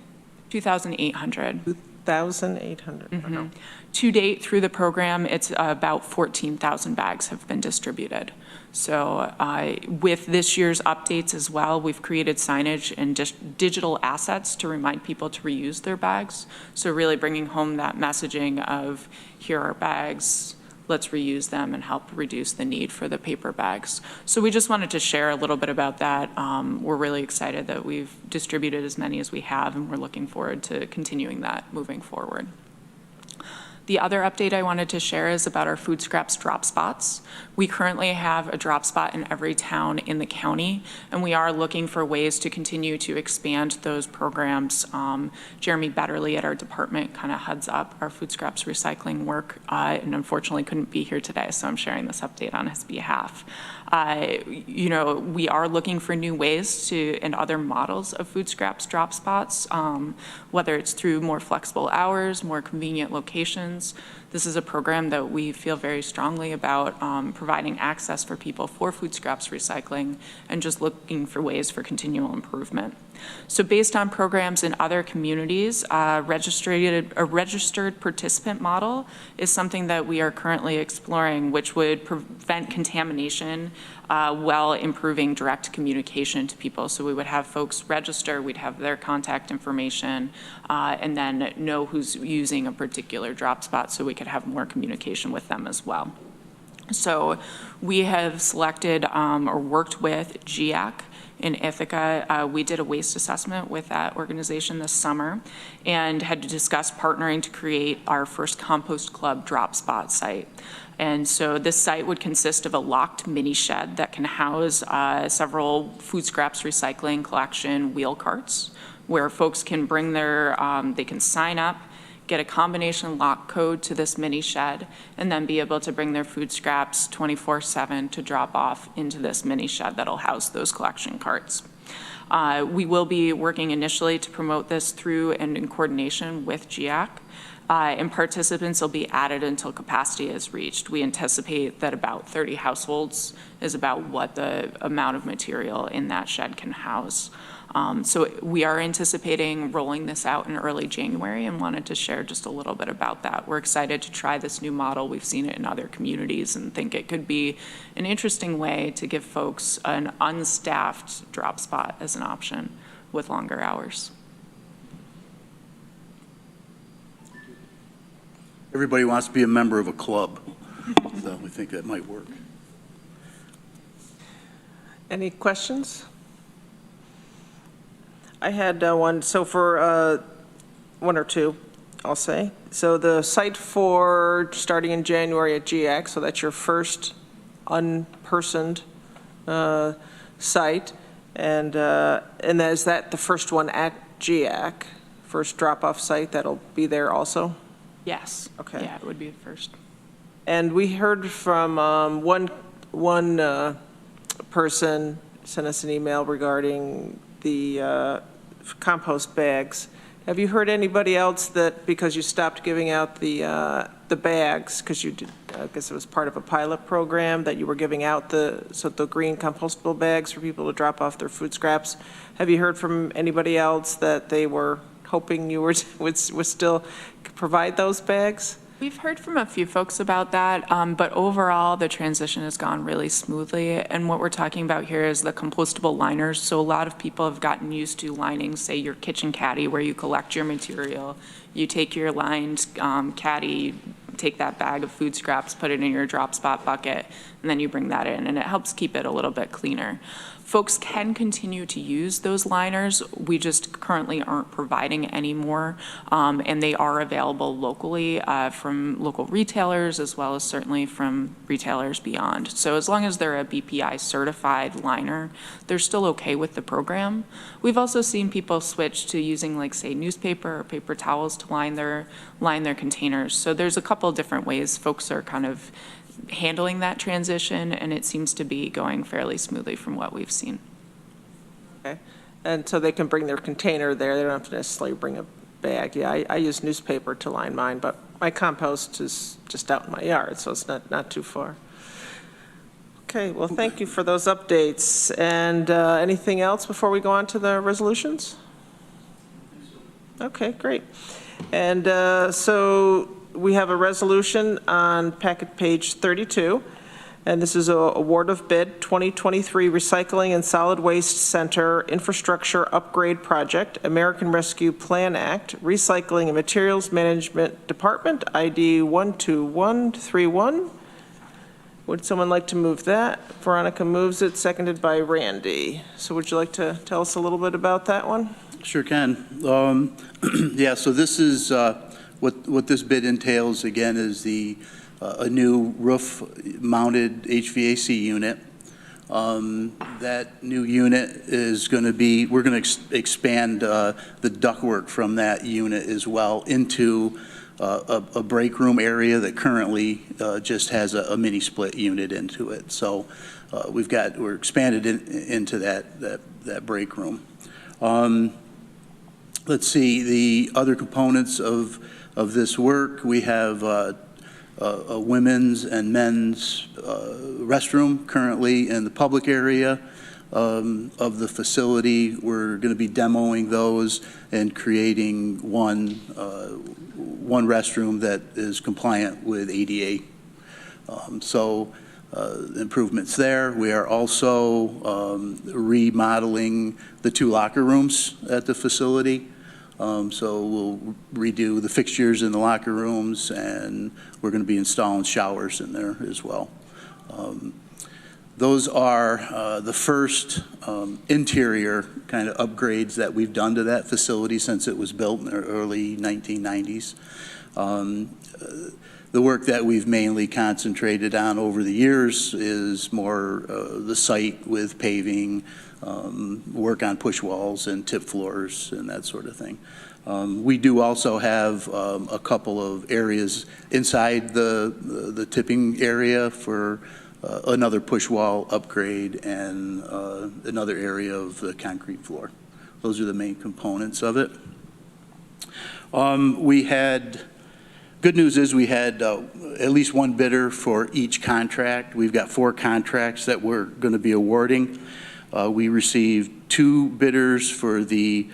2,800. 1,800. Mm-hmm. To date, through the program, it's about 14,000 bags have been distributed. So with this year's updates as well, we've created signage and digital assets to remind people to reuse their bags. So really bringing home that messaging of, here are bags, let's reuse them and help reduce the need for the paper bags. So we just wanted to share a little bit about that. We're really excited that we've distributed as many as we have, and we're looking forward to continuing that moving forward. The other update I wanted to share is about our food scraps drop spots. We currently have a drop spot in every town in the county, and we are looking for ways to continue to expand those programs. Jeremy Betterly at our department kind of heads up our food scraps recycling work, and unfortunately couldn't be here today, so I'm sharing this update on his behalf. You know, we are looking for new ways to, and other models of food scraps drop spots, whether it's through more flexible hours, more convenient locations. This is a program that we feel very strongly about, providing access for people for food scraps recycling and just looking for ways for continual improvement. So based on programs in other communities, a registered participant model is something that we are currently exploring, which would prevent contamination while improving direct communication to people. So we would have folks register, we'd have their contact information, and then know who's using a particular drop spot so we could have more communication with them as well. So we have selected or worked with GIAC in Ithaca. We did a waste assessment with that organization this summer and had to discuss partnering to create our first compost club drop spot site. And so this site would consist of a locked mini shed that can house several food scraps recycling collection wheel carts where folks can bring their, they can sign up, get a combination lock code to this mini shed, and then be able to bring their food scraps 24/7 to drop off into this mini shed that'll house those collection carts. We will be working initially to promote this through and in coordination with GIAC, and participants will be added until capacity is reached. We anticipate that about 30 households is about what the amount of material in that shed can house. So we are anticipating rolling this out in early January and wanted to share just a little bit about that. We're excited to try this new model. We've seen it in other communities and think it could be an interesting way to give folks an unstaffed drop spot as an option with longer hours. Everybody wants to be a member of a club, so we think that might work. Any questions? I had one, so for one or two, I'll say. So the site for starting in January at GIAC, so that's your first unpersoned site, and is that the first one at GIAC, first drop-off site that'll be there also? Yes. Okay. Yeah, it would be the first. And we heard from one person sent us an email regarding the compost bags. Have you heard anybody else that, because you stopped giving out the bags, because you did, I guess it was part of a pilot program that you were giving out the green compostable bags for people to drop off their food scraps. Have you heard from anybody else that they were hoping you would still provide those bags? We've heard from a few folks about that, but overall, the transition has gone really smoothly. And what we're talking about here is the compostable liners. So a lot of people have gotten used to lining, say, your kitchen caddy, where you collect your material. You take your lined caddy, take that bag of food scraps, put it in your drop spot bucket, and then you bring that in, and it helps keep it a little bit cleaner. Folks can continue to use those liners. We just currently aren't providing any more, and they are available locally from local retailers as well as certainly from retailers beyond. So as long as they're a BPI certified liner, they're still okay with the program. We've also seen people switch to using, like, say, newspaper or paper towels to line their containers. So there's a couple different ways folks are kind of handling that transition, and it seems to be going fairly smoothly from what we've seen. Okay, and so they can bring their container there. They don't have to necessarily bring a bag. Yeah, I use newspaper to line mine, but my compost is just out in my yard, so it's not too far. Okay, well, thank you for those updates. And anything else before we go on to the resolutions? Okay, great. And so we have a resolution on packet page 32, and this is a award of bid 2023 Recycling and Solid Waste Center Infrastructure Upgrade Project, American Rescue Plan Act, Recycling and Materials Management Department, ID 12131. Would someone like to move that? Veronica moves it, seconded by Randy. So would you like to tell us a little bit about that one? Sure can. Yeah, so this is, what this bid entails, again, is a new roof-mounted HVAC unit. That new unit is going to be, we're going to expand the ductwork from that unit as well into a break room area that currently just has a mini split unit into it. So we're expanded into that break room. Let's see, the other components of this work, we have a women's and men's restroom currently in the public area of the facility. We're going to be demoing those and creating one restroom that is compliant with ADA. Improvements there. We are also remodeling the 2 locker rooms at the facility. So we'll redo the fixtures in the locker rooms, and we're going to be installing showers in there as well. Those are the first interior kind of upgrades that we've done to that facility since it was built in the early 1990s. The work that we've mainly concentrated on over the years is more the site with paving, work on push walls and tip floors and that sort of thing. We do also have a couple of areas inside the tipping area for another push wall upgrade and another area of the concrete floor. Those are the main components of it. Good news is we had at least one bidder for each contract. We've got 4 contracts that we're going to be awarding. We received 2 bidders for the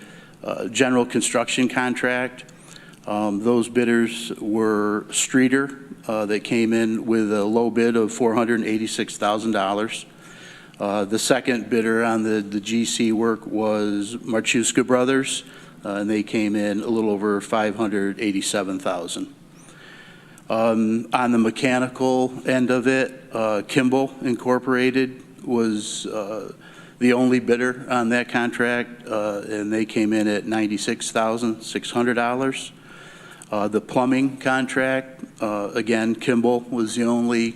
general construction contract. Those bidders were Streeter. They came in with a low bid of $486,000. The second bidder on the GC work was Marchuska Brothers, and they came in a little over $587,000. On the mechanical end of it, Kimball Incorporated was the only bidder on that contract, and they came in at $96,600. The plumbing contract, again, Kimball was the only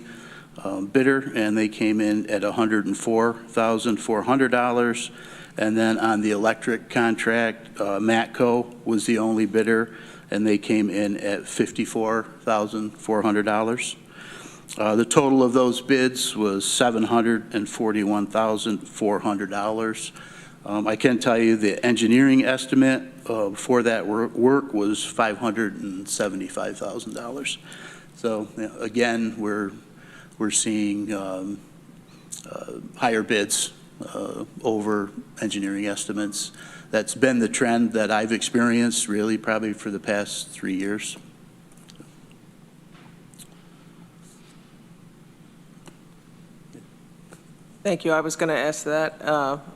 bidder, and they came in at $104,400. And then on the electric contract, Matco was the only bidder, and they came in at $54,400. The total of those bids was $741,400. I can tell you the engineering estimate for that work was $575,000. So again, we're seeing higher bids over engineering estimates. That's been the trend that I've experienced really probably for the past 3 years. Thank you. I was going to ask that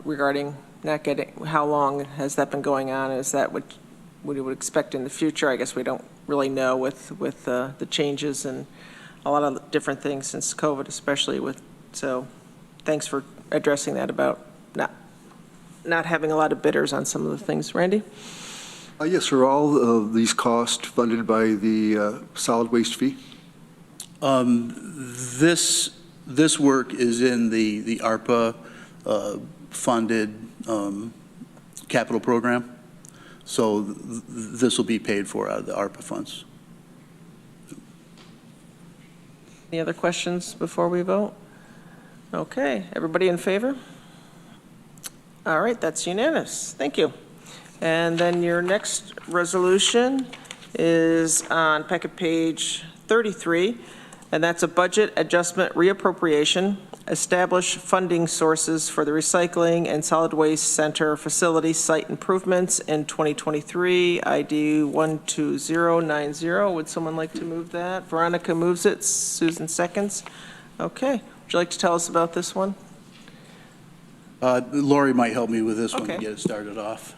regarding not getting, how long has that been going on? Is that what you would expect in the future? I guess we don't really know with the changes and a lot of different things since COVID, especially so thanks for addressing that about not having a lot of bidders on some of the things. Randy? Yes, are all of these costs funded by the solid waste fee? This work is in the ARPA funded capital program. So this will be paid for out of the ARPA funds. Any other questions before we vote? Okay, everybody in favor? All right, that's unanimous. Thank you. And then your next resolution is on packet page 33, and that's a budget adjustment reappropriation establish funding sources for the Recycling and Solid Waste Center facility site improvements in 2023, ID 12090. Would someone like to move that? Veronica moves it, Susan seconds. Okay, would you like to tell us about this one? Lori might help me with this one Okay. to get it started off.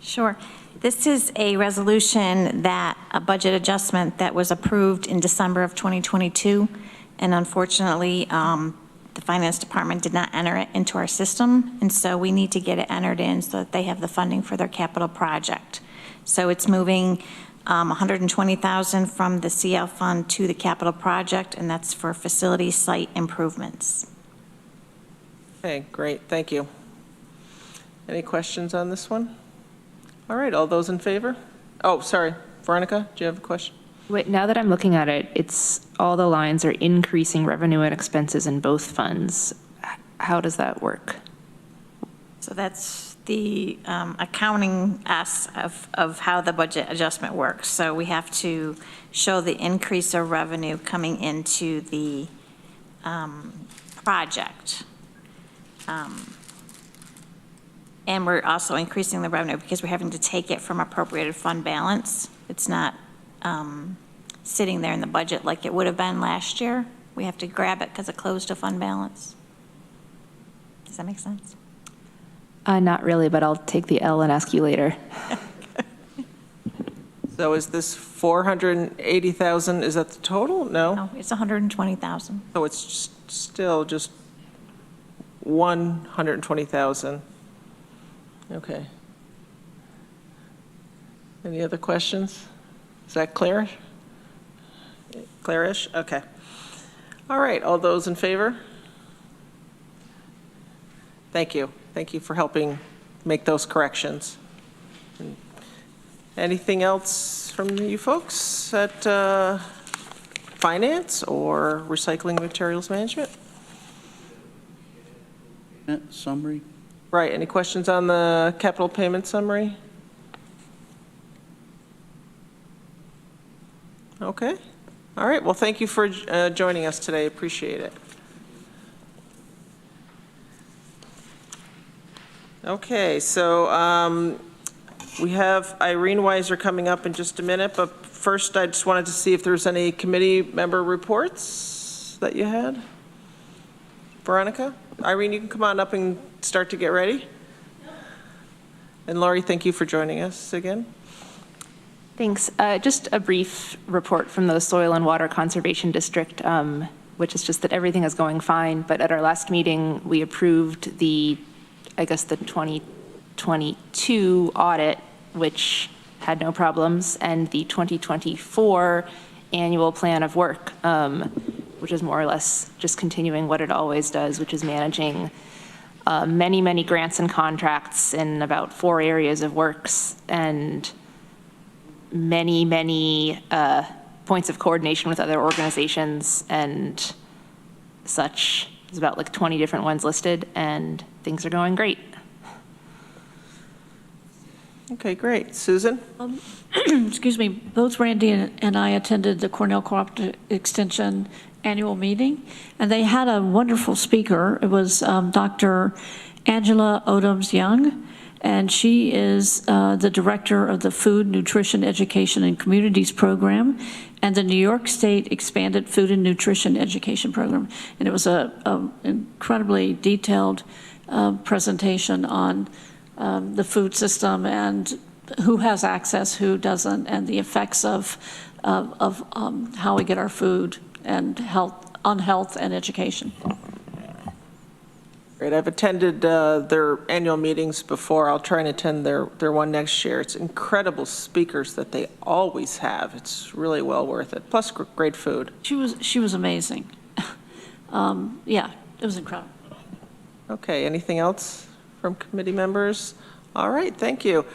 Sure. This is a resolution that, a budget adjustment that was approved in December of 2022, and unfortunately, the Finance Department did not enter it into our system, and so we need to get it entered in so that they have the funding for their capital project. So it's moving $120,000 from the CL fund to the capital project, and that's for facility site improvements. Okay, great, thank you. Any questions on this one? All right, all those in favor? Oh, sorry, Veronica, do you have a question? Wait, now that I'm looking at it, it's all the lines are increasing revenue and expenses in both funds. How does that work? So that's the accounting of how the budget adjustment works. So we have to show the increase of revenue coming into the project. And we're also increasing the revenue because we're having to take it from appropriated fund balance. It's not sitting there in the budget like it would have been last year. We have to grab it because it closed to fund balance. Does that make sense? Not really, but I'll take the L and ask you later. So is this 480,000, is that the total? No? No, it's 120,000. So it's still just 120,000. Okay. Any other questions? Is that clear? Clearish? Okay. All right, all those in favor? Thank you. Thank you for helping make those corrections. Anything else from you folks at Finance or Recycling Materials Management? Summary? Right, any questions on the capital payment summary? Okay, all right, well, thank you for joining us today, appreciate it. Okay, so we have Irene Weiser coming up in just a minute, but first I just wanted to see if there's any committee member reports that you had. Veronica? Irene, you can come on up and start to get ready. And Lori, thank you for joining us again. Thanks. Just a brief report from the Soil and Water Conservation District, which is just that everything is going fine. But at our last meeting, we approved the 2022 audit, which had no problems, and the 2024 annual plan of work, which is more or less just continuing what it always does, which is managing many, many grants and contracts in about 4 areas of works, and many, many points of coordination with other organizations and such. There's about like 20 different ones listed, and things are going great. Okay, great. Susan? Excuse me, both Randy and I attended the Cornell Cooperative Extension annual meeting, and they had a wonderful speaker. It was Dr. Angela Odoms-Young, and she is the director of the Food, Nutrition, Education, and Communities Program and the New York State Expanded Food and Nutrition Education Program. And it was an incredibly detailed presentation on the food system and who has access, who doesn't, and the effects of how we get our food and on health and education. Great. I've attended their annual meetings before. I'll try and attend their one next year. It's incredible speakers that they always have. It's really well worth it. Plus great food. She was amazing. Yeah, it was incredible. Okay, anything else from committee members? All right, thank you.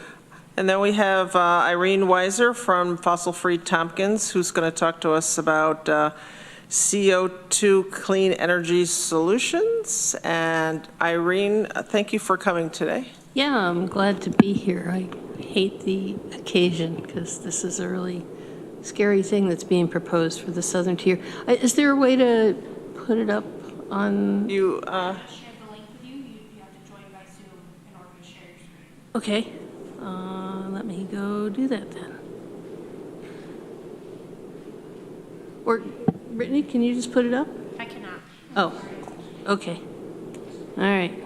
And then we have Irene Weiser from Fossil Free Tompkins, who's going to talk to us about CO2 clean energy solutions. And Irene, thank you for coming today. Yeah, I'm glad to be here. I hate the occasion because this is a really scary thing that's being proposed for the southern tier. Is there a way to put it up on, You, Share the link with you, you have to join by Zoom in order to share your screen. okay, let me go do that then. Or, Brittany, can you just put it up? I cannot. Oh, okay. All right.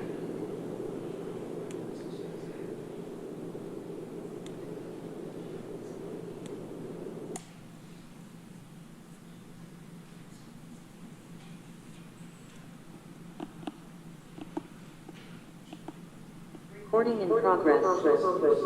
Recording in progress.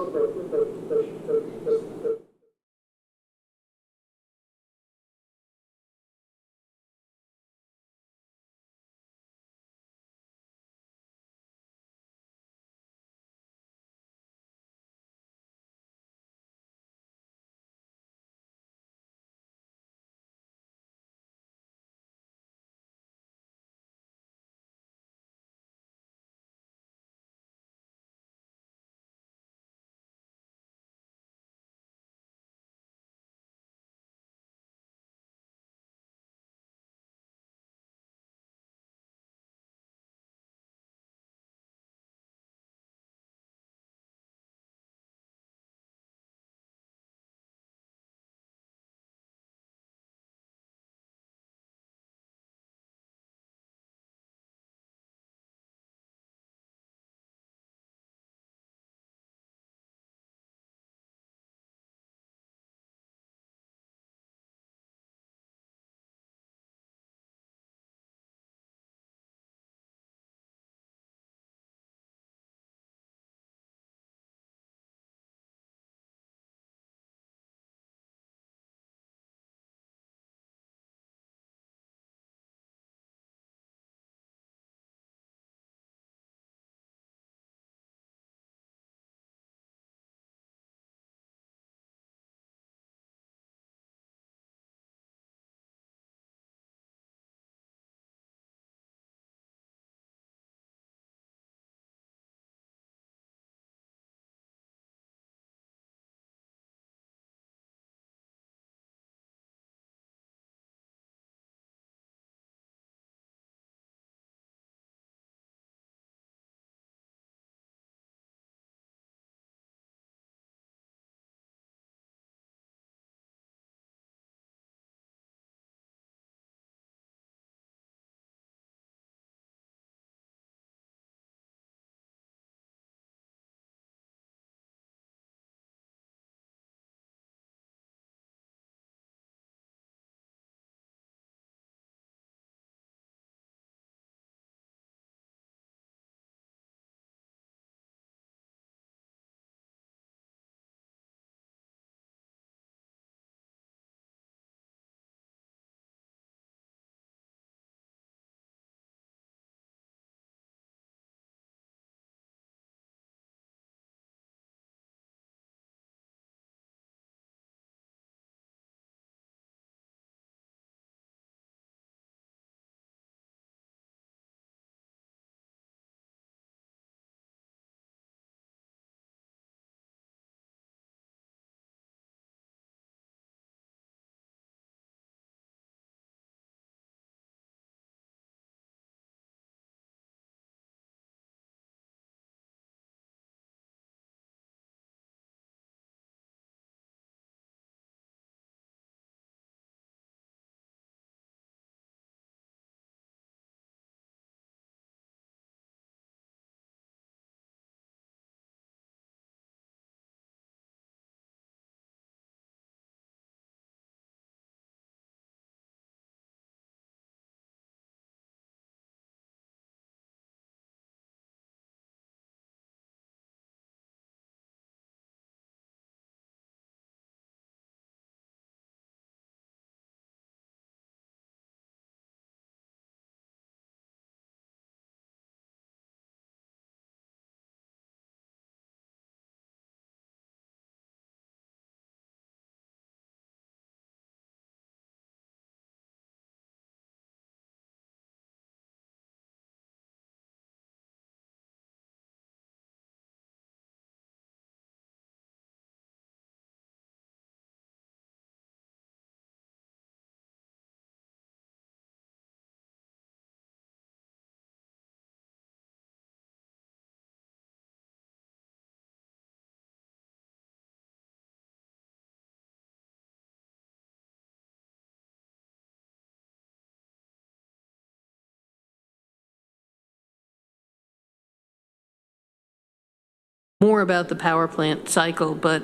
more about the power plant cycle, but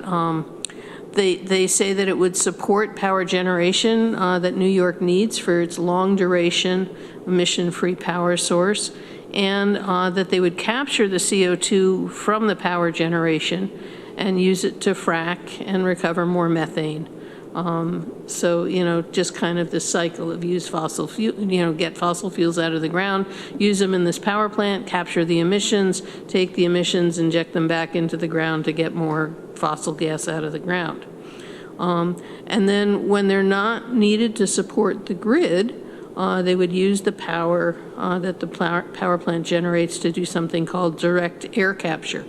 they say that it would support power generation that New York needs for its long duration, emission-free power source, and that they would capture the CO2 from the power generation and use it to frack and recover more methane. So, you know, just kind of this cycle of use fossil fuel, you know, get fossil fuels out of the ground, use them in this power plant, capture the emissions, take the emissions, inject them back into the ground to get more fossil gas out of the ground. And then when they're not needed to support the grid, they would use the power that the power plant generates to do something called direct air capture,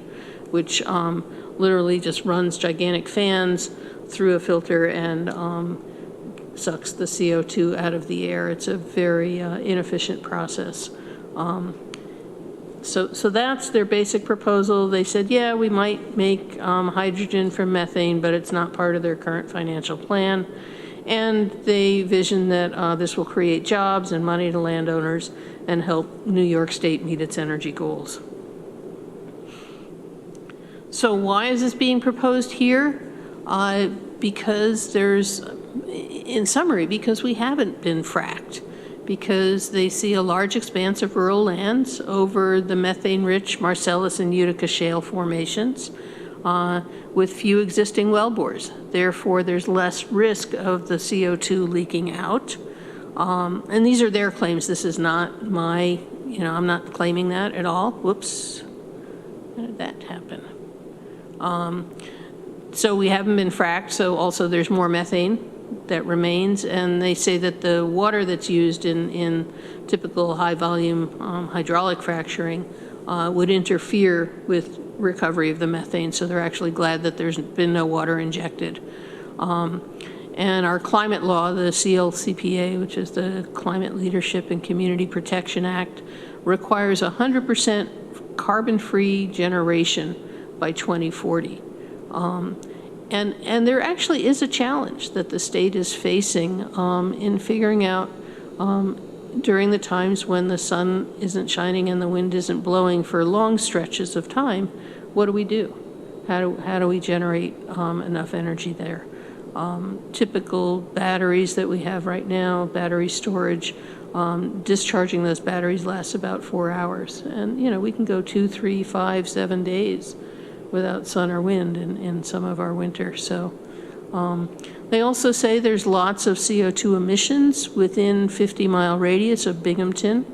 which literally just runs gigantic fans through a filter and sucks the CO2 out of the air. It's a very inefficient process. So that's their basic proposal. They said, yeah, we might make hydrogen from methane, but it's not part of their current financial plan. And they vision that this will create jobs and money to landowners and help New York State meet its energy goals. So why is this being proposed here? Because there's, in summary, because we haven't been fracked, because they see a large expanse of rural lands over the methane-rich Marcellus and Utica shale formations with few existing wellbores. Therefore, there's less risk of the CO2 leaking out. And these are their claims. This is not my, you know, I'm not claiming that at all. Whoops. How did that happen? So we haven't been fracked, so also there's more methane that remains, and they say that the water that's used in typical high-volume hydraulic fracturing would interfere with recovery of the methane, so they're actually glad that there's been no water injected. And our climate law, the CLCPA, which is the Climate Leadership and Community Protection Act, requires 100% carbon-free generation by 2040. And there actually is a challenge that the state is facing in figuring out during the times when the sun isn't shining and the wind isn't blowing for long stretches of time, what do we do? How do we generate enough energy there? Typical batteries that we have right now, battery storage, discharging those batteries lasts about 4 hours. And, you know, we can go 2, 3, 5, 7 days without sun or wind in some of our winter. So they also say there's lots of CO2 emissions within 50-mile radius of Binghamton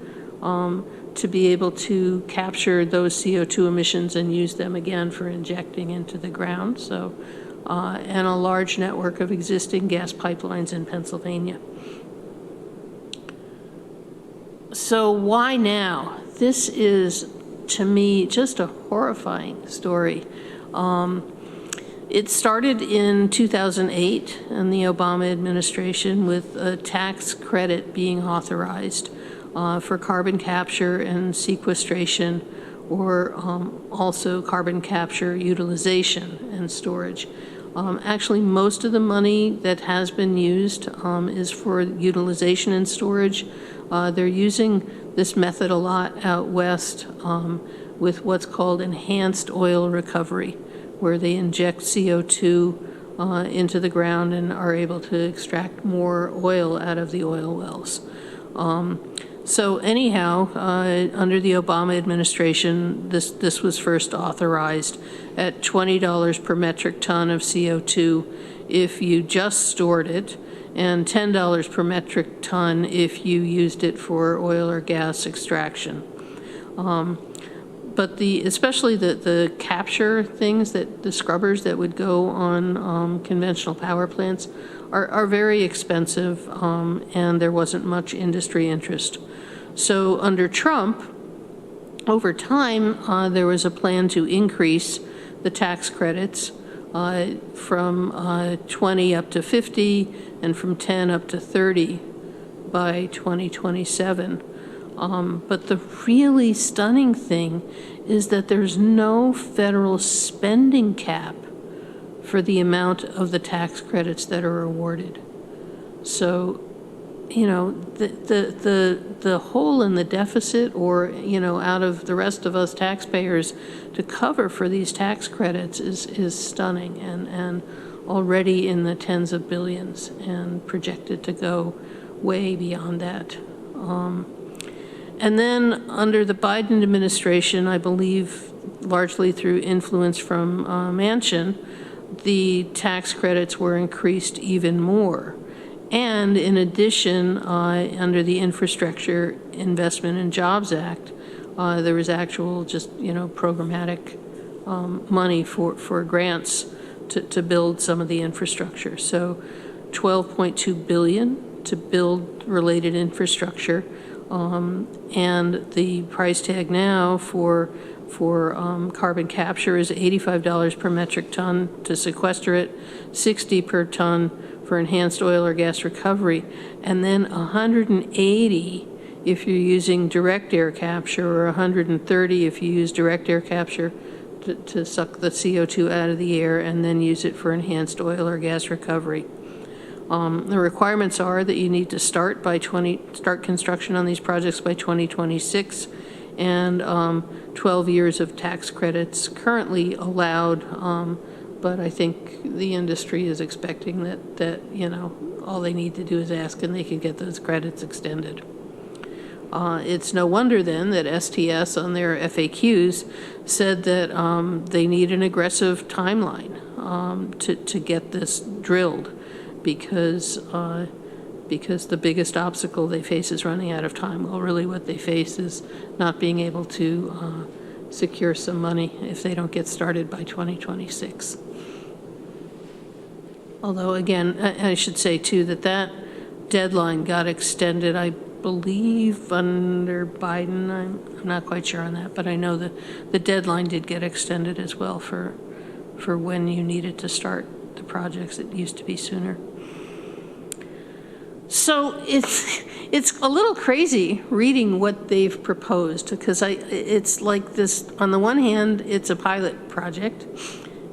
to be able to capture those CO2 emissions and use them again for injecting into the ground. So, and a large network of existing gas pipelines in Pennsylvania. So why now? This is, to me, just a horrifying story. It started in 2008 in the Obama administration with a tax credit being authorized for carbon capture and sequestration, or also carbon capture utilization and storage. Actually, most of the money that has been used is for utilization and storage. They're using this method a lot out west with what's called enhanced oil recovery, where they inject CO2 into the ground and are able to extract more oil out of the oil wells. So anyhow, under the Obama administration, this was first authorized at $20 per metric ton of CO2 if you just stored it, and $10 per metric ton if you used it for oil or gas extraction. But especially the capture things, the scrubbers that would go on conventional power plants are very expensive, and there wasn't much industry interest. So under Trump, over time, there was a plan to increase the tax credits from 20 up to 50 and from 10 up to 30 by 2027. But the really stunning thing is that there's no federal spending cap for the amount of the tax credits that are awarded. So you know, the hole in the deficit or, you know, out of the rest of us taxpayers to cover for these tax credits is stunning and already in the tens of billions and projected to go way beyond that. And then under the Biden administration, I believe largely through influence from Manchin, the tax credits were increased even more. And in addition, under the Infrastructure Investment and Jobs Act, there was actual just, you know, programmatic money for grants to build some of the infrastructure. So $12.2 billion to build related infrastructure. And the price tag now for carbon capture is $85 per metric ton to sequester it, $60 per ton for enhanced oil or gas recovery, and then $180 if you're using direct air capture, or $130 if you use direct air capture to suck the CO2 out of the air and then use it for enhanced oil or gas recovery. The requirements are that you need to start construction on these projects by 2026, and 12 years of tax credits currently allowed. But I think the industry is expecting that you know, all they need to do is ask and they can get those credits extended. It's no wonder then that STS on their FAQs said that they need an aggressive timeline to get this drilled, because the biggest obstacle they face is running out of time. Well, really what they face is not being able to secure some money if they don't get started by 2026. Although, again, I should say, too, that deadline got extended, I believe, under Biden. I'm not quite sure on that, but I know that the deadline did get extended as well for when you needed to start the projects. It used to be sooner. So it's a little crazy reading what they've proposed, because it's like this, on the one hand, it's a pilot project,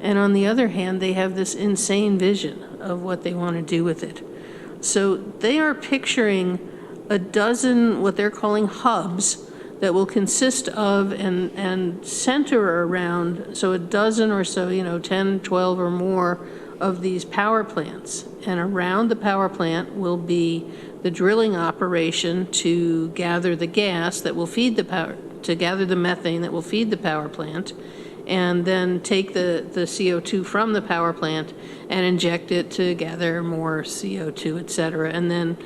and on the other hand, they have this insane vision of what they want to do with it. So they are picturing a dozen, what they're calling hubs, that will consist of and center around, so a dozen or so, 10, 12 or more of these power plants. And around the power plant will be the drilling operation to gather the gas that will feed the power, to gather the methane that will feed the power plant, and then take the CO2 from the power plant and inject it to gather more CO2, et cetera. And then,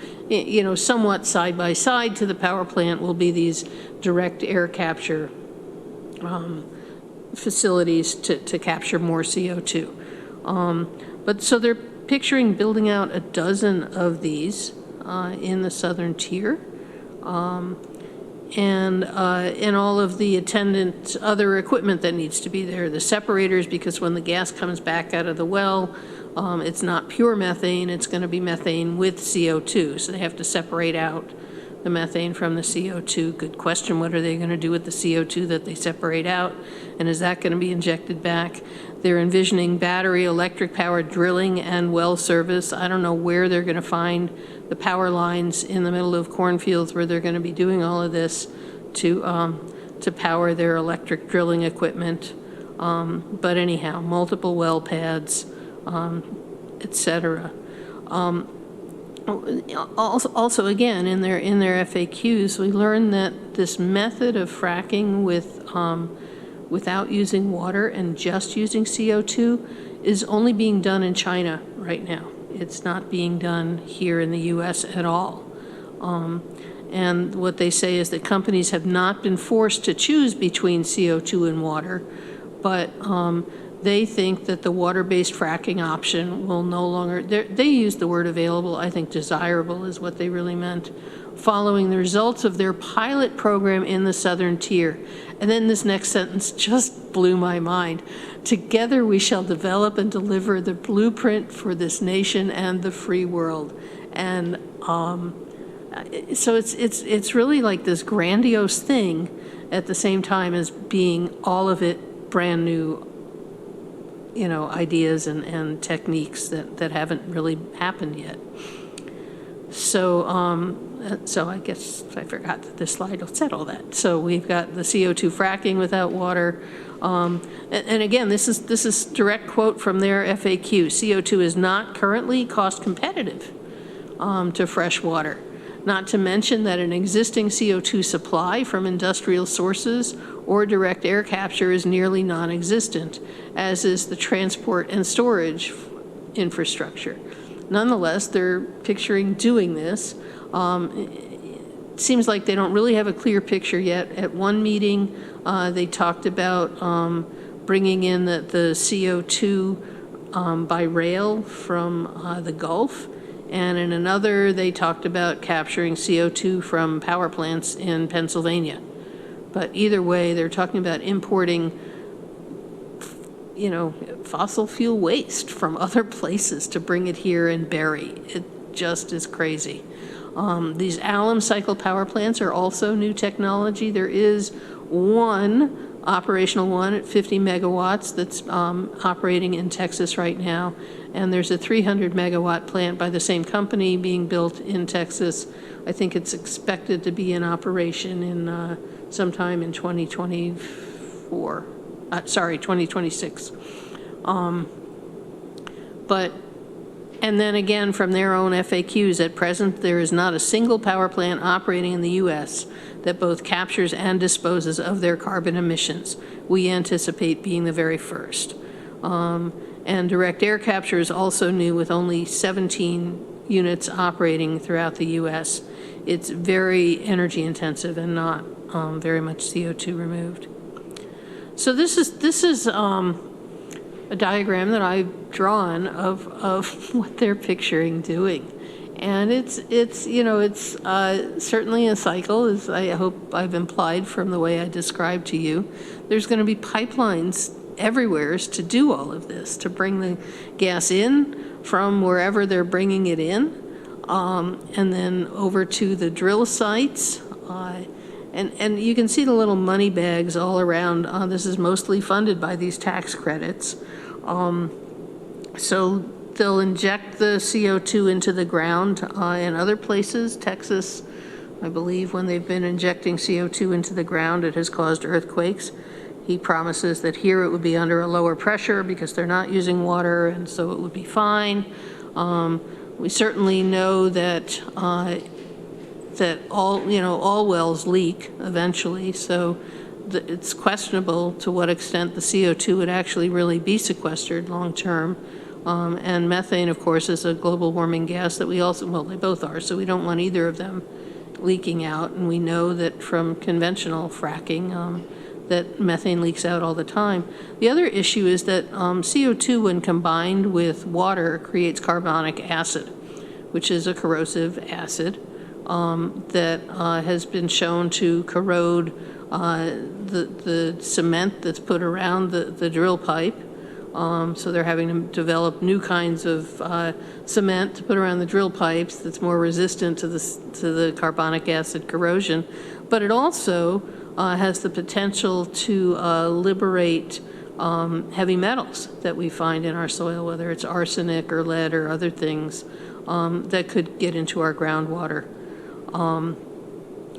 somewhat side by side to the power plant will be these direct air capture facilities to capture more CO2. But so they're picturing building out a dozen of these in the southern tier. And all of the attendant other equipment that needs to be there, the separators, because when the gas comes back out of the well, it's not pure methane, it's going to be methane with CO2. So they have to separate out the methane from the CO2. Good question, what are they going to do with the CO2 that they separate out? And is that going to be injected back? They're envisioning battery electric powered drilling and well service. I don't know where they're going to find the power lines in the middle of cornfields where they're going to be doing all of this to power their electric drilling equipment. But anyhow, multiple well pads, et cetera. Also, again, in their FAQs, we learned that this method of fracking without using water and just using CO2 is only being done in China right now. It's not being done here in the U.S. at all. And what they say is that companies have not been forced to choose between CO2 and water, but they think that the water-based fracking option will no longer, they use the word available, I think desirable is what they really meant, following the results of their pilot program in the southern tier. And then this next sentence just blew my mind. Together we shall develop and deliver the blueprint for this nation and the free world. And so it's really like this grandiose thing at the same time as being all of it brand new, ideas and techniques that haven't really happened yet. So I guess I forgot that this slide said all that. So we've got the CO2 fracking without water. And again, this is direct quote from their FAQ. CO2 is not currently cost competitive to fresh water. Not to mention that an existing CO2 supply from industrial sources or direct air capture is nearly non-existent, as is the transport and storage infrastructure. Nonetheless, they're picturing doing this. It seems like they don't really have a clear picture yet. At one meeting, they talked about bringing in the CO2 by rail from the Gulf. And in another, they talked about capturing CO2 from power plants in Pennsylvania. But either way, they're talking about importing, fossil fuel waste from other places to bring it here and bury. It just is crazy. These alum cycle power plants are also new technology. There is one operational one at 50 megawatts that's operating in Texas right now. And there's a 300 megawatt plant by the same company being built in Texas. I think it's expected to be in operation in sometime in 2026. And then again, from their own FAQs, at present, there is not a single power plant operating in the U.S. that both captures and disposes of their carbon emissions. We anticipate being the very first. And direct air capture is also new, with only 17 units operating throughout the U.S. It's very energy intensive and not very much CO2 removed. So this is a diagram that I've drawn of what they're picturing doing. And it's certainly a cycle, as I hope I've implied from the way I described to you. There's going to be pipelines everywhere to do all of this, to bring the gas in from wherever they're bringing it in, and then over to the drill sites. And you can see the little money bags all around. This is mostly funded by these tax credits. So they'll inject the CO2 into the ground in other places. Texas, I believe, when they've been injecting CO2 into the ground, it has caused earthquakes. He promises that here it would be under a lower pressure because they're not using water, and so it would be fine. We certainly know that all wells leak eventually, so it's questionable to what extent the CO2 would actually really be sequestered long term. And methane, of course, is a global warming gas that we also, well, they both are, so we don't want either of them leaking out. And we know that from conventional fracking, that methane leaks out all the time. The other issue is that CO2, when combined with water, creates carbonic acid, which is a corrosive acid that has been shown to corrode the cement that's put around the drill pipe. So they're having to develop new kinds of cement to put around the drill pipes that's more resistant to the carbonic acid corrosion. But it also has the potential to liberate heavy metals that we find in our soil, whether it's arsenic or lead or other things that could get into our groundwater.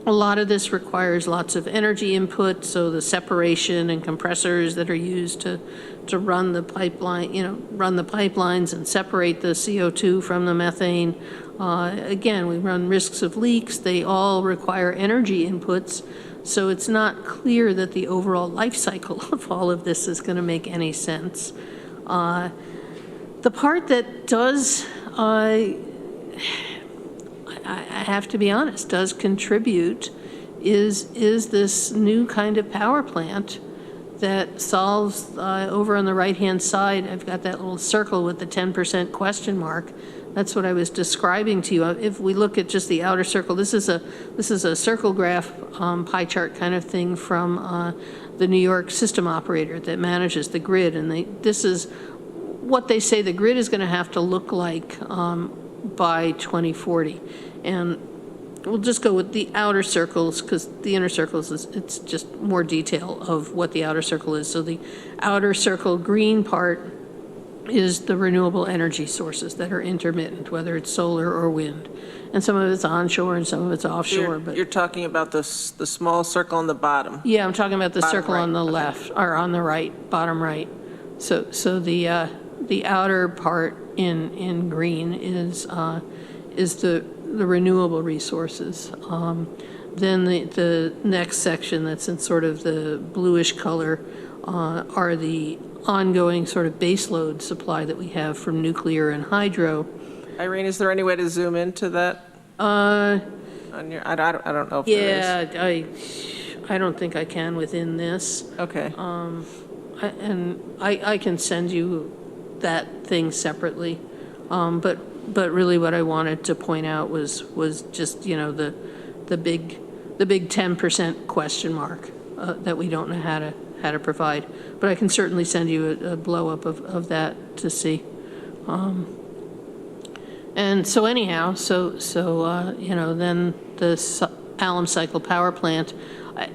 A lot of this requires lots of energy input, so the separation and compressors that are used to run the pipeline, run the pipelines and separate the CO2 from the methane. Again, we run risks of leaks. They all require energy inputs, so it's not clear that the overall life cycle of all of this is going to make any sense. The part that does, I have to be honest, does contribute is this new kind of power plant that solves, over on the right-hand side, I've got that little circle with the 10% question mark. That's what I was describing to you. If we look at just the outer circle, this is a circle graph pie chart kind of thing from the New York system operator that manages the grid, and this is what they say the grid is going to have to look like by 2040. And we'll just go with the outer circles because the inner circles, it's just more detail of what the outer circle is. So the outer circle green part is the renewable energy sources that are intermittent, whether it's solar or wind. And some of it's onshore and some of it's offshore. But You're talking about the small circle on the bottom. yeah, I'm talking about the Bottom circle right, on the okay. left, or on the right, bottom right. So the outer part in green is the renewable resources. Then the next section that's in sort of the bluish color are the ongoing sort of baseload supply that we have from nuclear and hydro. Irene, is there any way to zoom into that? On your, I don't know if there is. Yeah, I don't think I can within this. Okay. I can send you that thing separately. But really what I wanted to point out was just, you know, the big 10% question mark that we don't know how to provide. But I can certainly send you a blow up of that to see. And so anyhow, you know, then the alum cycle power plant,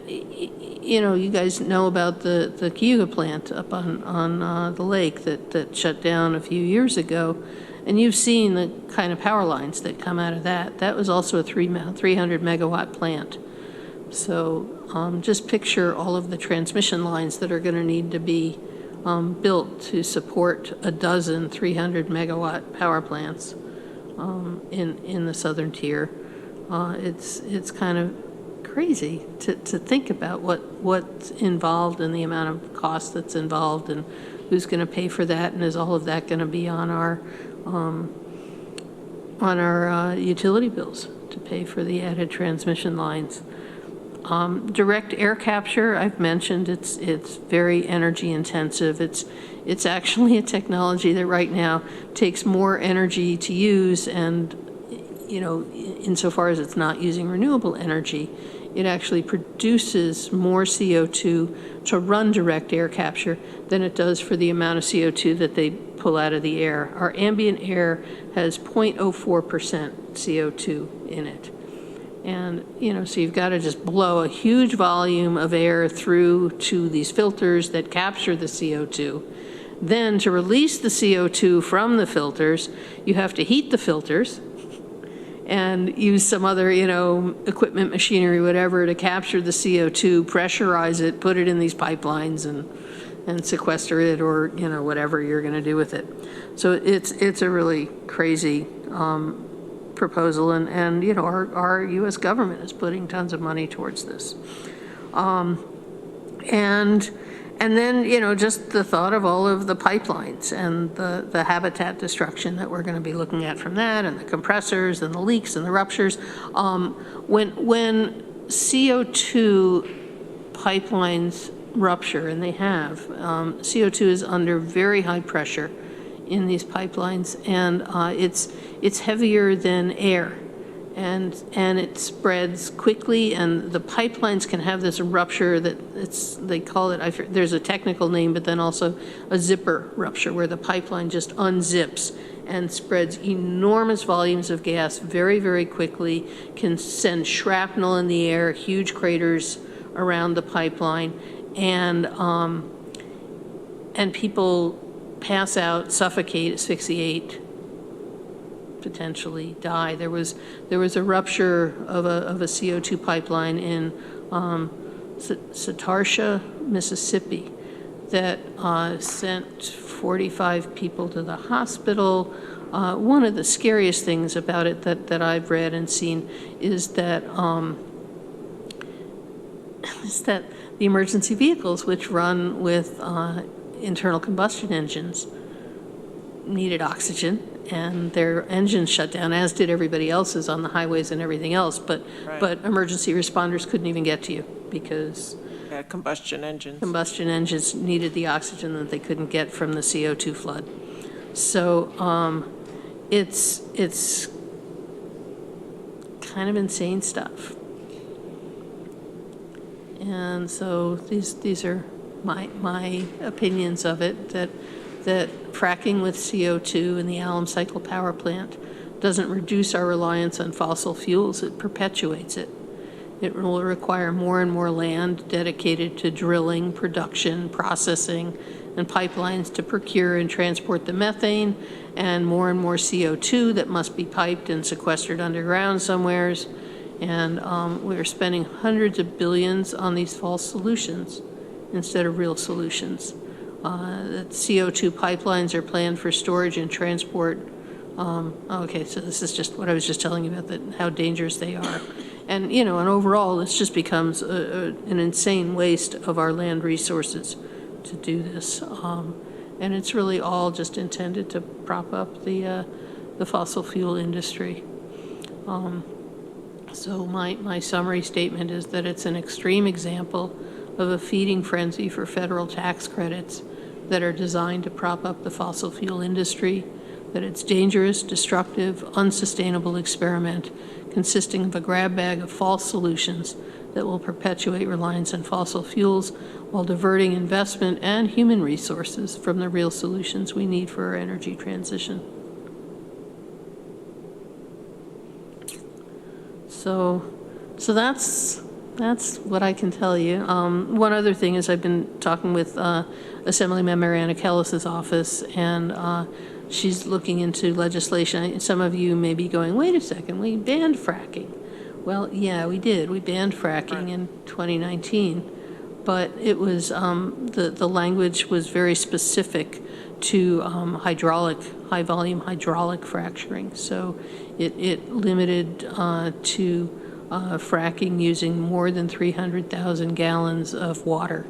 you know, you guys know about the Cayuga plant up on the lake that shut down a few years ago. And you've seen the kind of power lines that come out of that. That was also a 300 megawatt plant. So just picture all of the transmission lines that are going to need to be built to support a dozen 300 megawatt power plants in the southern tier. It's kind of crazy to think about what's involved and the amount of cost that's involved and who's going to pay for that, and is all of that going to be on our utility bills to pay for the added transmission lines. Direct air capture, I've mentioned, it's very energy intensive. It's actually a technology that right now takes more energy to use, and you know, insofar as it's not using renewable energy, it actually produces more CO2 to run direct air capture than it does for the amount of CO2 that they pull out of the air. Our ambient air has 0.04% CO2 in it. And, you know, so you've got to just blow a huge volume of air through to these filters that capture the CO2. Then to release the CO2 from the filters, you have to heat the filters and use some other, you know, equipment, machinery, whatever, to capture the CO2, pressurize it, put it in these pipelines and sequester it, or, you know, whatever you're going to do with it. So it's a really crazy proposal, and you know, our U.S. government is putting tons of money towards this. And then, you know, just the thought of all of the pipelines and the habitat destruction that we're going to be looking at from that, and the compressors and the leaks and the ruptures. When CO2 pipelines rupture, and they have, CO2 is under very high pressure in these pipelines, and it's heavier than air, and it spreads quickly, and the pipelines can have this rupture that they call it, there's a technical name, but then also a zipper rupture, where the pipeline just unzips and spreads enormous volumes of gas very, very quickly, can send shrapnel in the air, huge craters around the pipeline, and people pass out, suffocate, asphyxiate, potentially die. There was a rupture of a CO2 pipeline in Satarsha, Mississippi, that sent 45 people to the hospital. One of the scariest things about it that I've read and seen is that the emergency vehicles, which run with internal combustion engines, needed oxygen, and their engines shut down, as did everybody else's on the highways and everything else. But emergency responders couldn't even get to you because combustion engines needed the oxygen that they couldn't get from the CO2 flood. So it's kind of insane stuff. And so these are my opinions of it, that fracking with CO2 in the alum cycle power plant doesn't reduce our reliance on fossil fuels, it perpetuates it. It will require more and more land dedicated to drilling, production, processing, and pipelines to procure and transport the methane, and more CO2 that must be piped and sequestered underground somewheres. And we're spending hundreds of billions on these false solutions instead of real solutions. That CO2 pipelines are planned for storage and transport. Okay, so this is just what I was just telling you about, that how dangerous they are. And, and overall, this just becomes an insane waste of our land resources to do this. And it's really all just intended to prop up the fossil fuel industry. So my summary statement is that it's an extreme example of a feeding frenzy for federal tax credits that are designed to prop up the fossil fuel industry, that it's dangerous, destructive, unsustainable experiment consisting of a grab bag of false solutions that will perpetuate reliance on fossil fuels while diverting investment and human resources from the real solutions we need for our energy transition. So that's what I can tell you. One other thing is I've been talking with Assemblymember Anna Kellis's office, and she's looking into legislation. Some of you may be going, wait a second, we banned fracking. Well, yeah, we did. We banned fracking in 2019, but it was, the language was very specific to high volume hydraulic fracturing. So it limited to fracking using more than 300,000 gallons of water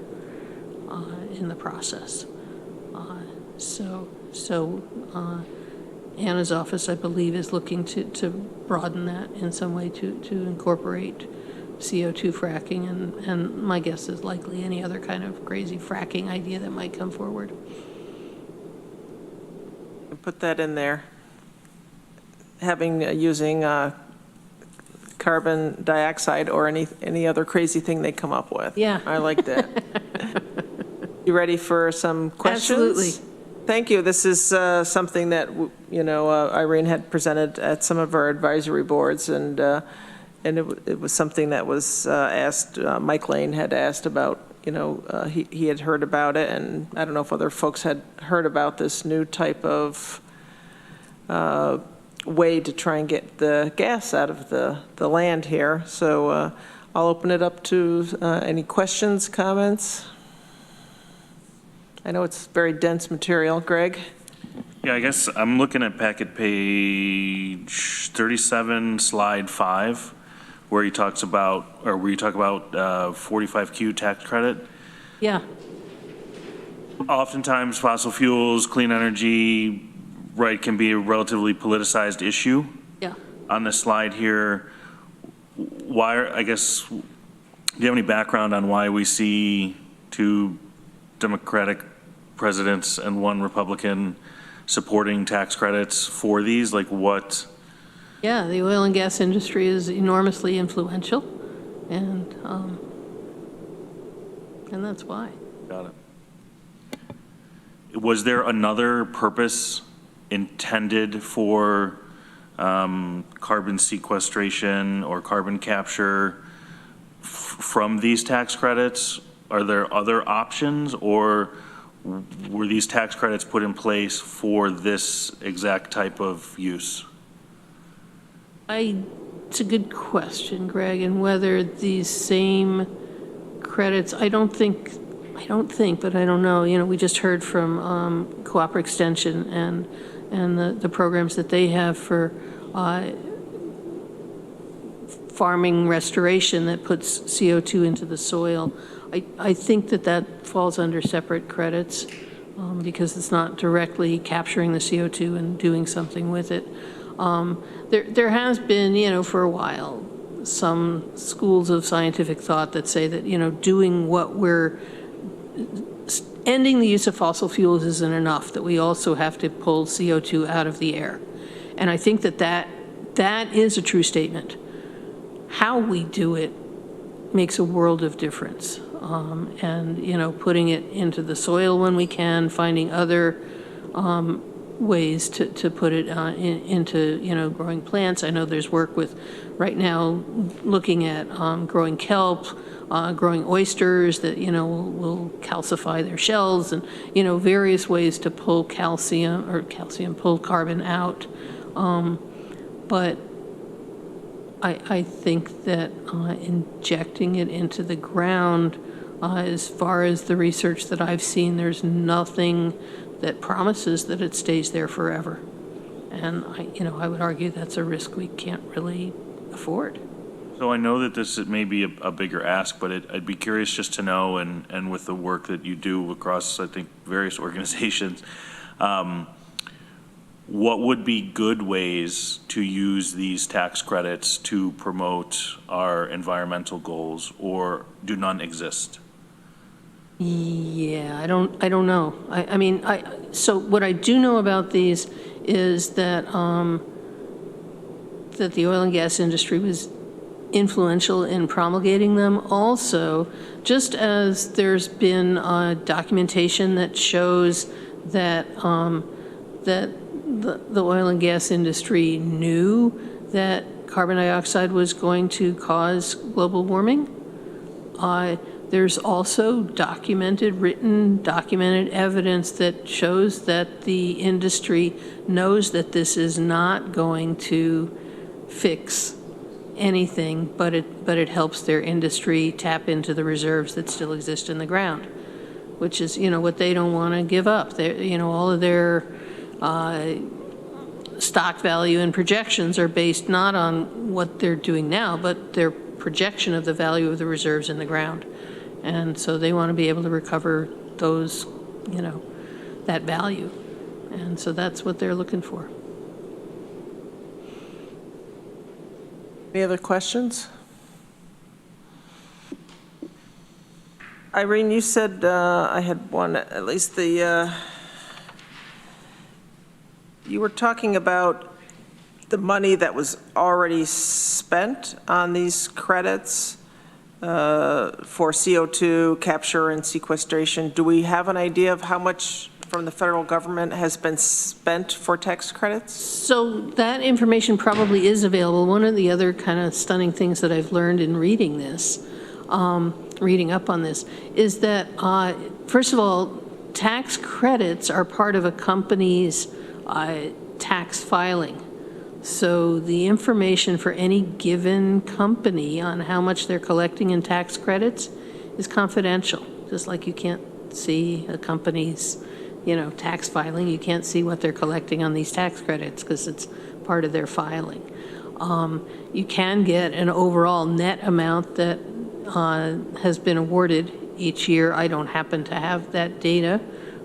in the process. So Anna's office, I believe, is looking to broaden that in some way to incorporate CO2 fracking, and my guess is likely any other kind of crazy fracking idea that might come forward. Put that in there. Using carbon dioxide or any other crazy thing they come up with. Yeah. I like that. You ready for some questions? Absolutely. Thank you. This is something that, Irene had presented at some of our advisory boards, and it was something that was asked, Mike Lane had asked about, he had heard about it, and I don't know if other folks had heard about this new type of way to try and get the gas out of the land here. So I'll open it up to any questions, comments. I know it's very dense material. Greg? Yeah, I guess I'm looking at packet page 37, slide 5, where you talk about 45Q tax credit. Yeah. Oftentimes, fossil fuels, clean energy, right, can be a relatively politicized issue. Yeah. On this slide here, do you have any background on why we see two Democratic presidents and one Republican supporting tax credits for these? Like what? Yeah, the oil and gas industry is enormously influential, and that's why. Got it. Was there another purpose intended for carbon sequestration or carbon capture from these tax credits? Are there other options, or were these tax credits put in place for this exact type of use? It's a good question, Greg, and whether these same credits, I don't think, but I don't know. We just heard from Cooperative Extension and the programs that they have for farming restoration that puts CO2 into the soil. I think that falls under separate credits because it's not directly capturing the CO2 and doing something with it. There has been, for a while, some schools of scientific thought that say that, doing what ending the use of fossil fuels isn't enough, that we also have to pull CO2 out of the air. And I think that is a true statement. How we do it makes a world of difference. And, putting it into the soil when we can, finding other ways to put it into, growing plants. I know there's work right now looking at growing kelp, growing oysters that, will calcify their shells, and, various ways to pull pull carbon out. But I think that injecting it into the ground, as far as the research that I've seen, there's nothing that promises that it stays there forever. And I would argue that's a risk we can't really afford. So I know that this may be a bigger ask, but I'd be curious just to know, and with the work that you do across, I think, various organizations, what would be good ways to use these tax credits to promote our environmental goals, or do none exist? Yeah, I don't know. So what I do know about these is that that the oil and gas industry was influential in promulgating them. Also, just as there's been documentation that shows that that the oil and gas industry knew that carbon dioxide was going to cause global warming, there's also documented evidence that shows that the industry knows that this is not going to fix anything, but it helps their industry tap into the reserves that still exist in the ground, which is, what they don't want to give up. All of their stock value and projections are based not on what they're doing now, but their projection of the value of the reserves in the ground. And so they want to be able to recover those, that value. And so that's what they're looking for. Any other questions? Irene, you said, I had one, at least you were talking about the money that was already spent on these credits for CO2 capture and sequestration. Do we have an idea of how much from the federal government has been spent for tax credits? So that information probably is available. One of the other kind of stunning things that I've learned in reading this, reading up on this, is that, first of all, tax credits are part of a company's tax filing. So the information for any given company on how much they're collecting in tax credits is confidential, just like you can't see a company's tax filing. You can't see what they're collecting on these tax credits because it's part of their filing. You can get an overall net amount that has been awarded each year. I don't happen to have that data,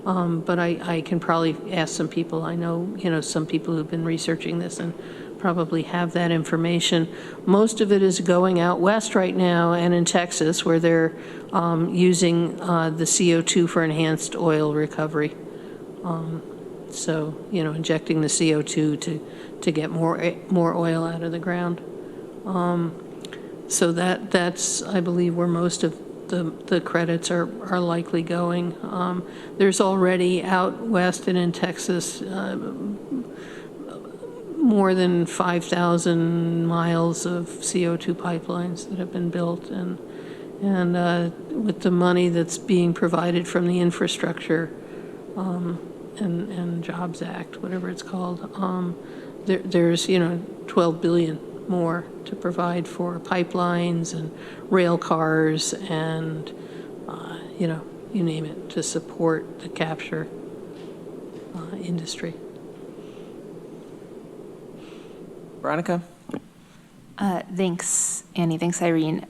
but I can probably ask some people. I know, some people who've been researching this and probably have that information. Most of it is going out west right now and in Texas, where they're using the CO2 for enhanced oil recovery. So, injecting the CO2 to get more oil out of the ground. So that's, I believe, where most of the credits are likely going. There's already out west and in Texas more than 5,000 miles of CO2 pipelines that have been built, and with the money that's being provided from the infrastructure and Jobs Act, whatever it's called, there's 12 billion more to provide for pipelines and rail cars and you name it, to support the capture industry. Veronica? Thanks, Annie. Thanks, Irene.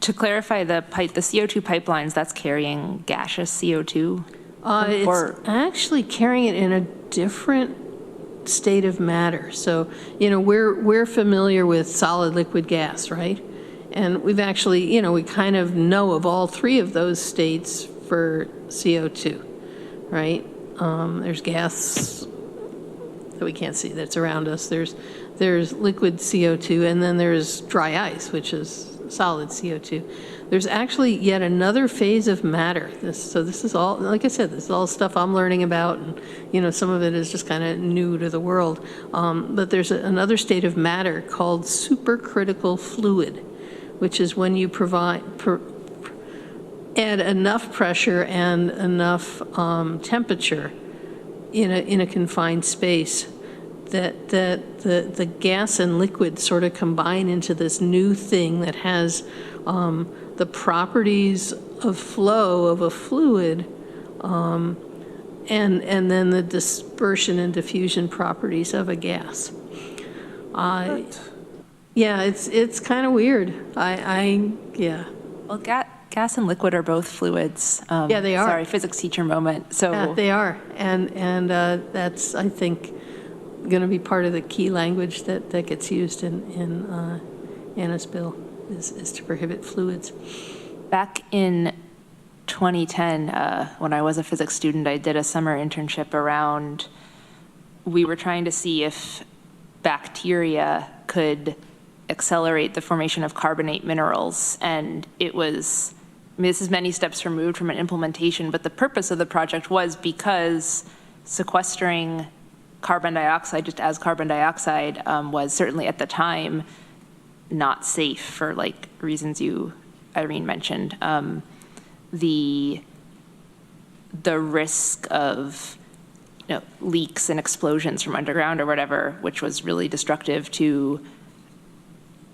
To clarify, the CO2 pipelines, that's carrying gaseous CO2? It's actually carrying it in a different state of matter. So, we're familiar with solid liquid gas, right? And we've actually, we kind of know of all three of those states for CO2, right? There's gas that we can't see that's around us. There's liquid CO2, and then there's dry ice, which is solid CO2. There's actually yet another phase of matter. So this is all, like I said, this is all stuff I'm learning about, and some of it is just kind of new to the world. But there's another state of matter called supercritical fluid, which is when you at enough pressure and enough temperature in a confined space that the gas and liquid sort of combine into this new thing that has the properties of flow of a fluid, and then the dispersion and diffusion properties of a gas. Yeah, it's kind of weird. Yeah. Well, gas and liquid are both fluids. Yeah, they are. Sorry, physics teacher moment. So Yeah, they are, and that's, I think, going to be part of the key language that gets used in Anna's bill is to prohibit fluids. back in 2010, when I was a physics student, I did a summer internship around, we were trying to see if bacteria could accelerate the formation of carbonate minerals. And it was, I mean, this is many steps removed from an implementation, but the purpose of the project was because sequestering carbon dioxide just as carbon dioxide was certainly at the time not safe for like reasons you, Irene, mentioned. The risk of leaks and explosions from underground or whatever, which was really destructive to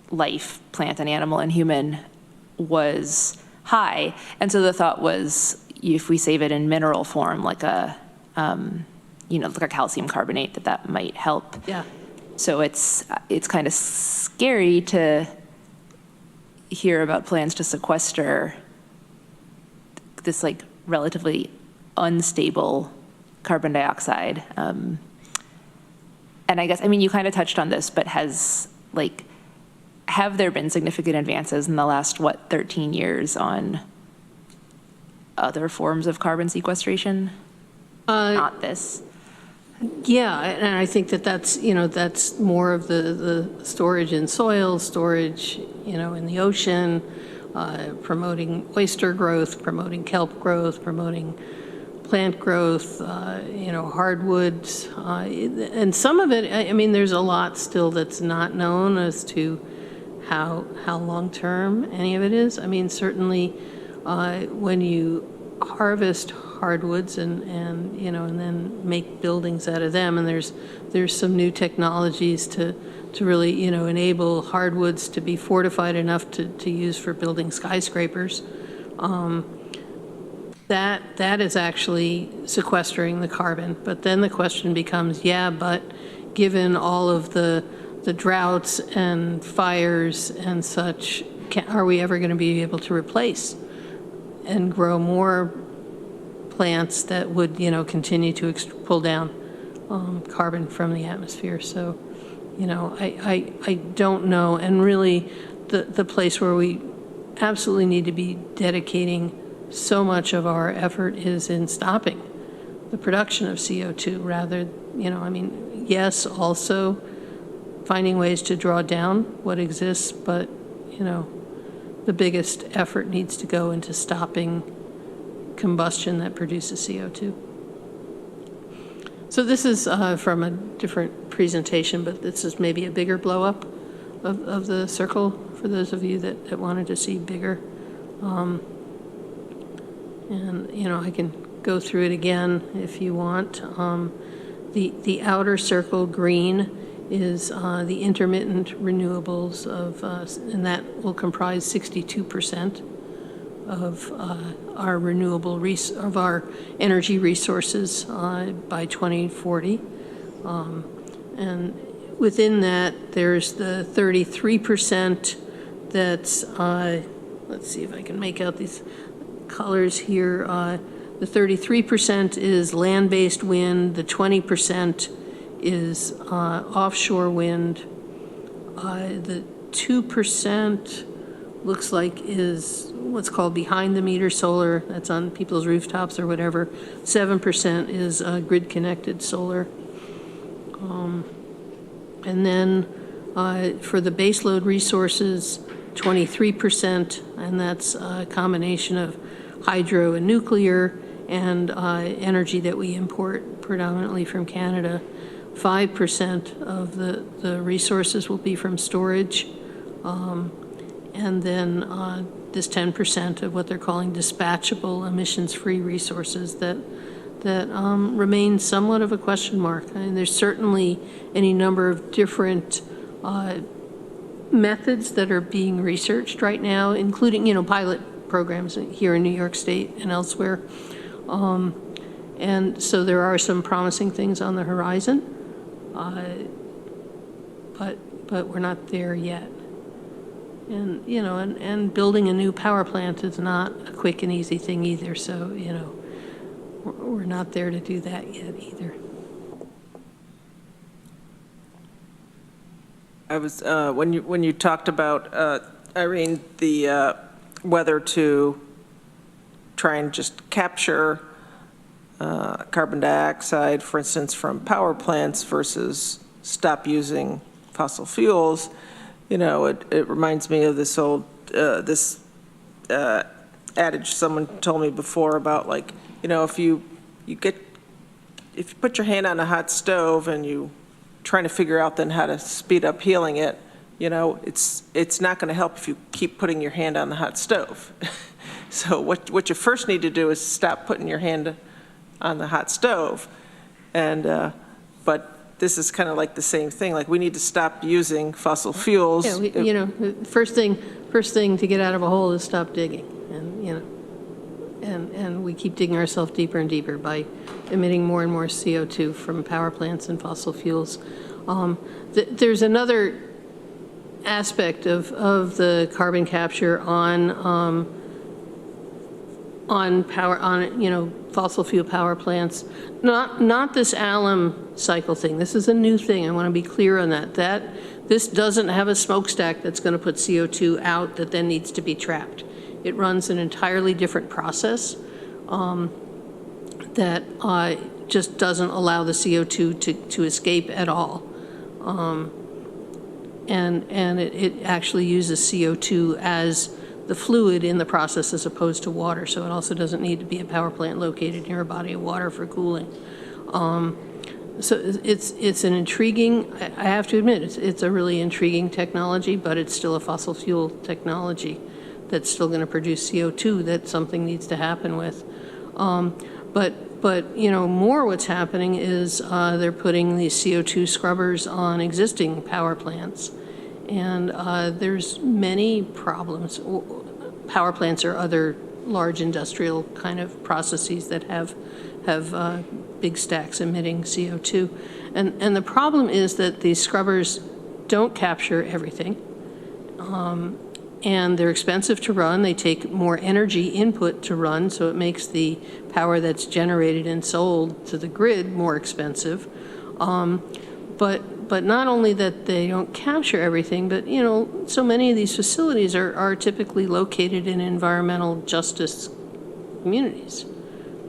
life, plant and animal and human, was high. And so the thought was, if we save it in mineral form, like a, like a calcium carbonate, that might help. Yeah. So it's kind of scary to hear about plans to sequester this like relatively unstable carbon dioxide. And I guess, I mean, you kind of touched on this, but have there been significant advances in the last, 13 years on other forms of carbon sequestration? Not this. Yeah, and I think that's more of the storage in soil, storage, in the ocean, promoting oyster growth, promoting kelp growth, promoting plant growth, hardwoods. And some of it, I mean, there's a lot still that's not known as to how long-term any of it is. I mean, certainly when you harvest hardwoods and then make buildings out of them, and there's some new technologies to really enable hardwoods to be fortified enough to use for building skyscrapers. That is actually sequestering the carbon. But then the question becomes, but given all of the droughts and fires and such, are we ever going to be able to replace and grow more plants that would, continue to pull down carbon from the atmosphere? So, I don't know. And really, the place where we absolutely need to be dedicating so much of our effort is in stopping the production of CO2 rather, yes, also finding ways to draw down what exists, but, the biggest effort needs to go into stopping combustion that produces CO2. So this is from a different presentation, but this is maybe a bigger blow up of the circle for those of you that wanted to see bigger. And, I can go through it again if you want. The outer circle green is the intermittent renewables and that will comprise 62% of our of our energy resources by 2040. And within that, there's the 33% that's, let's see if I can make out these colors here. The 33% is land-based wind, the 20% is offshore wind. The 2% looks like is what's called behind-the-meter solar, that's on people's rooftops or whatever. 7% is grid-connected solar. And then for the baseload resources, 23%, and that's a combination of hydro and nuclear and energy that we import predominantly from Canada. 5% of the resources will be from storage. And then this 10% of what they're calling dispatchable emissions-free resources that remains somewhat of a question mark. I mean, there's certainly any number of different methods that are being researched right now, including, pilot programs here in New York State and elsewhere. And so there are some promising things on the horizon, but we're not there yet. And, and building a new power plant is not a quick and easy thing either, so, we're not there to do that yet either. I was, when you talked about, Irene, the whether to try and just capture carbon dioxide, for instance, from power plants versus stop using fossil fuels, it reminds me of this old, adage someone told me before about, like, if you put your hand on a hot stove and you trying to figure out then how to speed up healing it, it's not going to help if you keep putting your hand on the hot stove. So what you first need to do is stop putting your hand on the hot stove. And but this is kind of like the same thing. Like, we need to stop using fossil fuels. Yeah, first thing to get out of a hole is stop digging, and we keep digging ourselves deeper and deeper by emitting more and more CO2 from power plants and fossil fuels. There's another aspect of the carbon capture on fossil fuel power plants. Not this alum cycle thing. This is a new thing. I want to be clear on that. This doesn't have a smokestack that's going to put CO2 out that then needs to be trapped. It runs an entirely different process that just doesn't allow the CO2 to escape at all. And it actually uses CO2 as the fluid in the process as opposed to water. So it also doesn't need to be a power plant located near a body of water for cooling. So it's an intriguing, I have to admit, it's a really intriguing technology, but it's still a fossil fuel technology that's still going to produce CO2 that something needs to happen with. But more what's happening is they're putting these CO2 scrubbers on existing power plants. And there's many problems. Power plants or other large industrial kind of processes that have big stacks emitting CO2. And the problem is that these scrubbers don't capture everything. And they're expensive to run. They take more energy input to run, so it makes the power that's generated and sold to the grid more expensive. But not only that they don't capture everything, but so many of these facilities are typically located in environmental justice communities,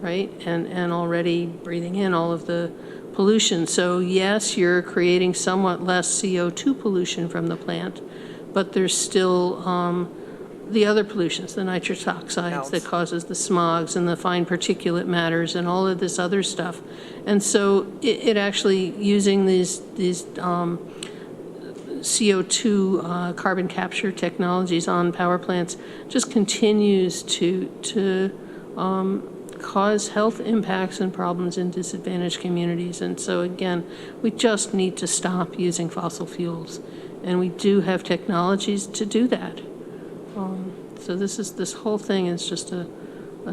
right? And already breathing in all of the pollution. So yes, you're creating somewhat less CO2 pollution from the plant, but there's still the other pollutions, the nitrous oxides that causes the smogs and the fine particulate matters and all of this other stuff. And so it actually, using these CO2 carbon capture technologies on power plants just continues to cause health impacts and problems in disadvantaged communities. And so again, we just need to stop using fossil fuels. And we do have technologies to do that. So this whole thing is just a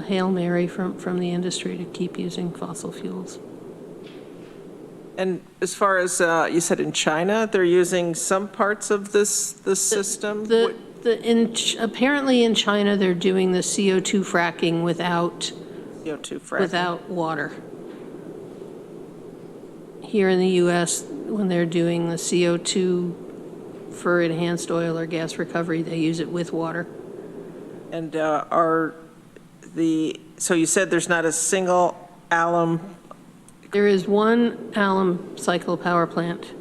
Hail Mary from the industry to keep using fossil fuels. And as far as you said in China, they're using some parts of this system? Apparently in China, they're doing the CO2 fracking without water. Here in the U.S., when they're doing the CO2 for enhanced oil or gas recovery, they use it with water. And so you said there's not a single alum? There is one alum cycle power plant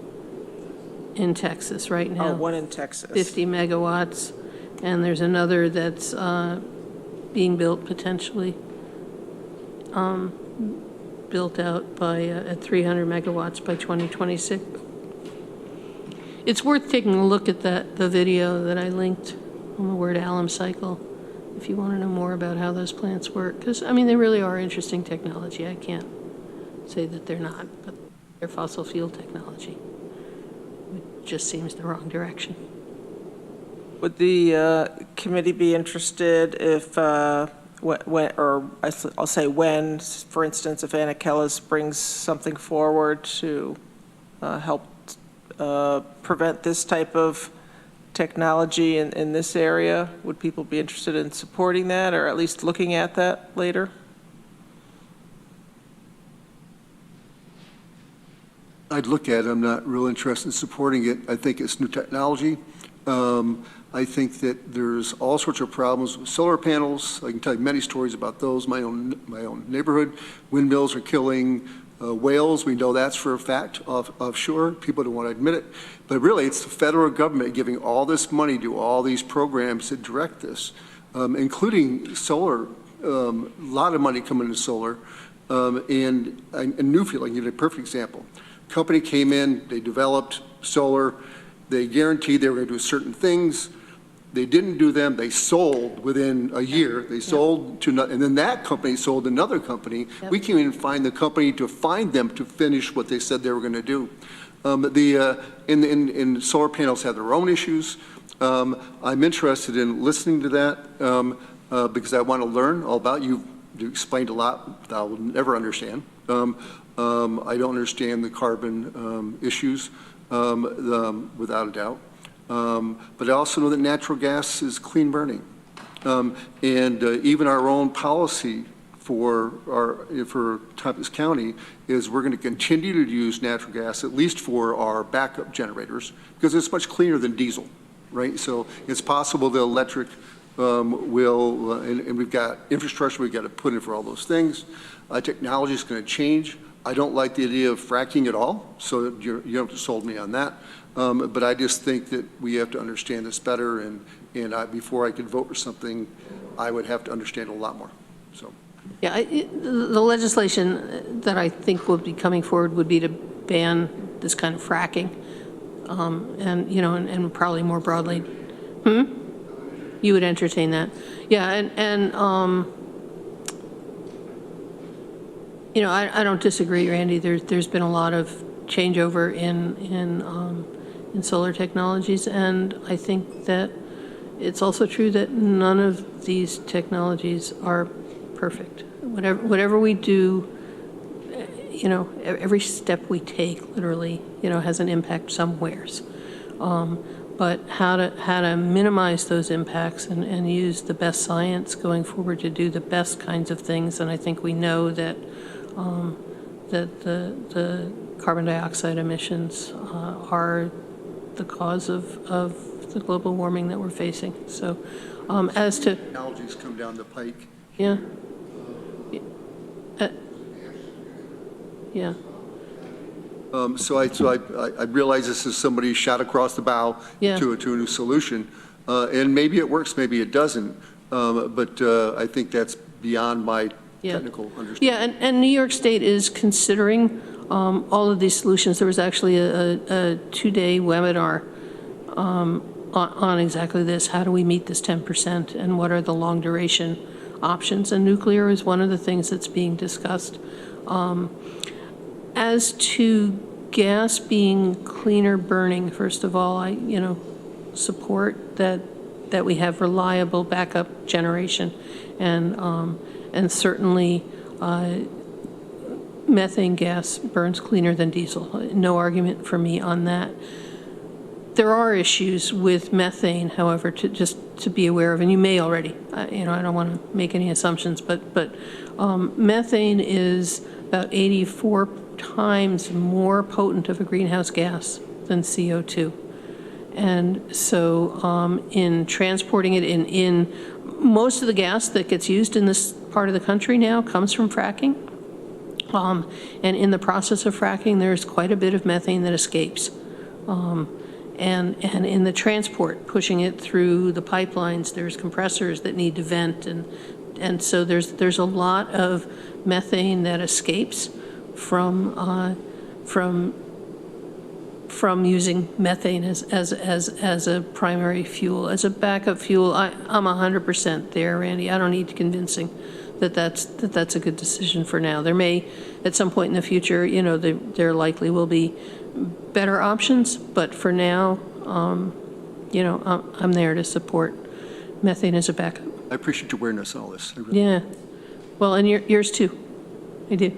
in Texas right now. Oh, one in Texas. 50 megawatts. And there's another that's being built potentially, built out by at 300 megawatts by 2026. It's worth taking a look at the video that I linked on the word alum cycle. if you want to know more about how those plants work. Because, I mean, they really are interesting technology. I can't say that they're not, but they're fossil fuel technology. It just seems the wrong direction. Would the committee be interested if, when, or I'll say when, for instance, if Anna Kellis brings something forward to help prevent this type of technology in this area, would people be interested in supporting that or at least looking at that later? I'd look at it. I'm not real interested in supporting it. I think it's new technology. I think that there's all sorts of problems with solar panels. I can tell you many stories about those. My own neighborhood. Windmills are killing whales. We know that's for a fact offshore. People don't want to admit it. But really, it's the federal government giving all this money to all these programs that direct this, including solar. A lot of money coming into solar. And Newfield, I can give you a perfect example. Company came in, they developed solar. They guaranteed they were going to do certain things. They didn't do them. They sold within a year. They sold to, and then that company sold another company. Yep. We can't even find the company to find them to finish what they said they were going to do. In solar panels have their own issues. I'm interested in listening to that because I want to learn all about you. You explained a lot that I will never understand. I don't understand the carbon issues without a doubt. But I also know that natural gas is clean burning. And even our own policy for Tompkins County is we're going to continue to use natural gas, at least for our backup generators, because it's much cleaner than diesel, right? So it's possible the electric will, and we've got infrastructure we've got to put in for all those things. Technology is going to change. I don't like the idea of fracking at all, so you don't have to sold me on that. But I just think that we have to understand this better, and before I could vote for something, I would have to understand a lot more. So, yeah, the legislation that I think would be coming forward would be to ban this kind of fracking, and and probably more broadly. You would entertain that, yeah, and I don't disagree, Randy. There's been a lot of changeover in solar technologies, and I think that it's also true that none of these technologies are perfect. Whatever we do, every step we take literally, has an impact somewheres. But how to minimize those impacts and use the best science going forward to do the best kinds of things, and I think we know that that the carbon dioxide emissions are the cause of the global warming that we're facing. So as to technologies come down the pike. Yeah. Yeah. So I realize this is somebody shot across the bow to a new solution, and maybe it works, maybe it doesn't. But I think that's beyond my technical understanding. Yeah, and New York State is considering all of these solutions. There was actually a 2-day webinar on exactly this. How do we meet this 10%, and what are the long duration options? And nuclear is one of the things that's being discussed. As to gas being cleaner burning, first of all, I support that we have reliable backup generation, and certainly methane gas burns cleaner than diesel. No argument for me on that. There are issues with methane, however, to be aware of, and you may already. I don't want to make any assumptions, but methane is about 84 times more potent of a greenhouse gas than CO2. And so in transporting it in most of the gas that gets used in this part of the country now comes from fracking. And in the process of fracking, there's quite a bit of methane that escapes. And in the transport, pushing it through the pipelines, there's compressors that need to vent. And so there's a lot of methane that escapes from from using methane as a primary fuel. As a backup fuel, I'm 100% there, Randy. I don't need convincing that's a good decision for now. There may, at some point in the future, there likely will be better options, but for now, I'm there to support methane as a backup. I appreciate your awareness of all this. I really Yeah. Well, and yours too. I do.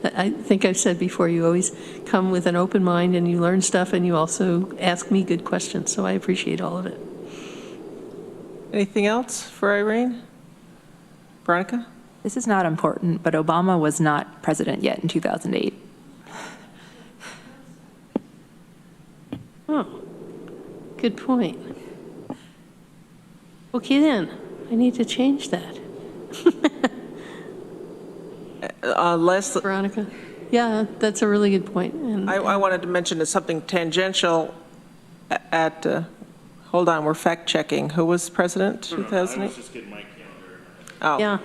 I think I've said before, you always come with an open mind and you learn stuff and you also ask me good questions, so I appreciate all of it. Anything else for Irene? Veronica? This is not important, but Obama was not president yet in 2008. Oh, good point. Okay then, I need to change that. Veronica? Yeah, that's a really good point. And I wanted to mention something tangential at, hold on, we're fact checking. Who was president 2008? I was just getting my calendar. Oh. Yeah.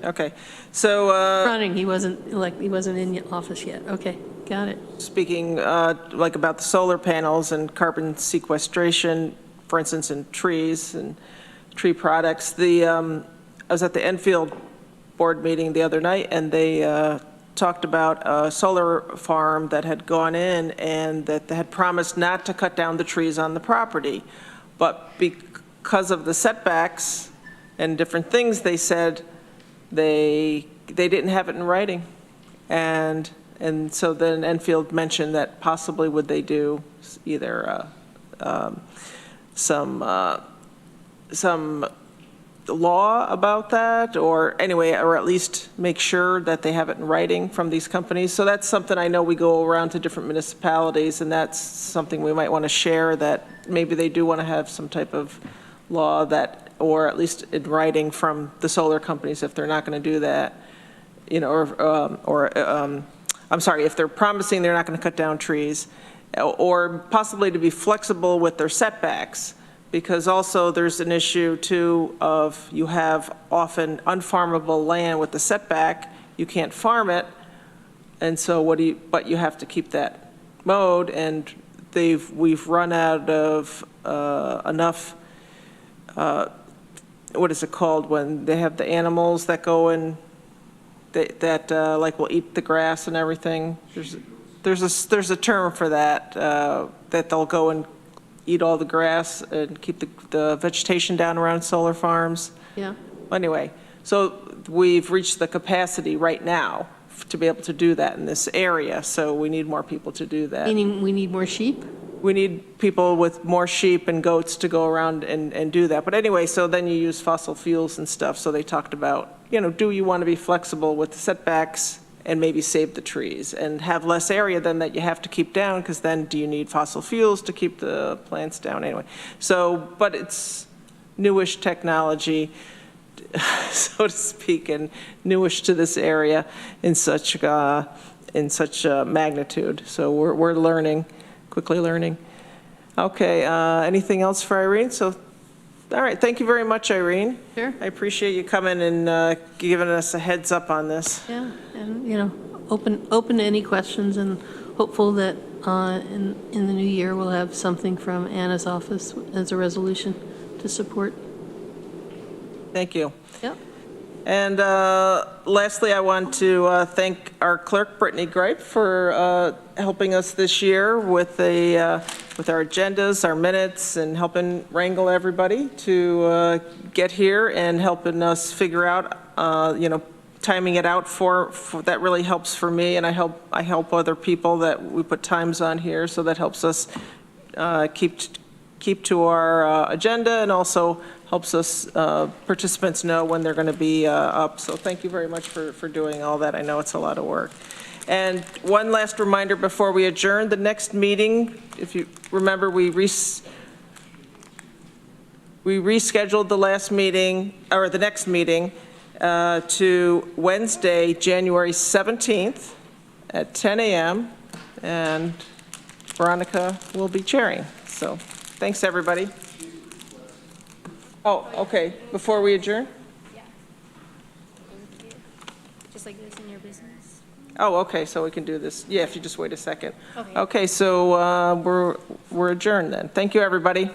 Okay. So. Running, he wasn't in office yet. Okay, got it. Speaking like about the solar panels and carbon sequestration, for instance, in trees and tree products, I was at the Enfield board meeting the other night, and they talked about a solar farm that had gone in and that they had promised not to cut down the trees on the property. But because of the setbacks and different things, they said they didn't have it in writing. And so then Enfield mentioned that possibly would they do either some law about that, or anyway, or at least make sure that they have it in writing from these companies. So that's something I know we go around to different municipalities, and that's something we might want to share, that maybe they do want to have some type of law that, or at least in writing from the solar companies if they're not going to do that, I'm sorry, if they're promising they're not going to cut down trees, or possibly to be flexible with their setbacks. Because also there's an issue too of you have often unfarmable land with the setback, you can't farm it, and so but you have to keep that mowed, and we've run out of enough, what is it called when they have the animals that go in, that like will eat the grass and everything. There's a term for that, that they'll go and eat all the grass and keep the vegetation down around solar farms. Yeah. Anyway, so we've reached the capacity right now to be able to do that in this area, so we need more people to do that. Meaning we need more sheep? We need people with more sheep and goats to go around and do that. But anyway, so then you use fossil fuels and stuff, so they talked about, do you want to be flexible with the setbacks and maybe save the trees and have less area than that you have to keep down, because then do you need fossil fuels to keep the plants down anyway? So, but it's newish technology, so to speak, and newish to this area in such magnitude. So we're learning, quickly learning. Okay, anything else for Irene? So, all right, thank you very much, Irene. Sure. I appreciate you coming and giving us a heads up on this. Yeah, and, open to any questions, and hopeful that in the new year we'll have something from Anna's office as a resolution to support. Thank you. Yep. And lastly, I want to thank our clerk, Brittany Gripe, for helping us this year with our agendas, our minutes, and helping wrangle everybody to get here and helping us figure out, timing it out for that really helps for me, and I help other people that we put times on here, so that helps us keep to our agenda, and also helps us participants know when they're going to be up. So thank you very much for doing all that. I know it's a lot of work. And one last reminder before we adjourn, the next meeting, if you remember, we rescheduled the last meeting, or the next meeting, to Wednesday, January 17th at 10 a.m. And Veronica will be chairing. So thanks, everybody. Oh, okay. Before we adjourn? Yeah. Thank you. Just like this in your business. Oh, okay, so we can do this. Yeah, if you just wait a second. Okay, so we're adjourned then. Thank you, everybody.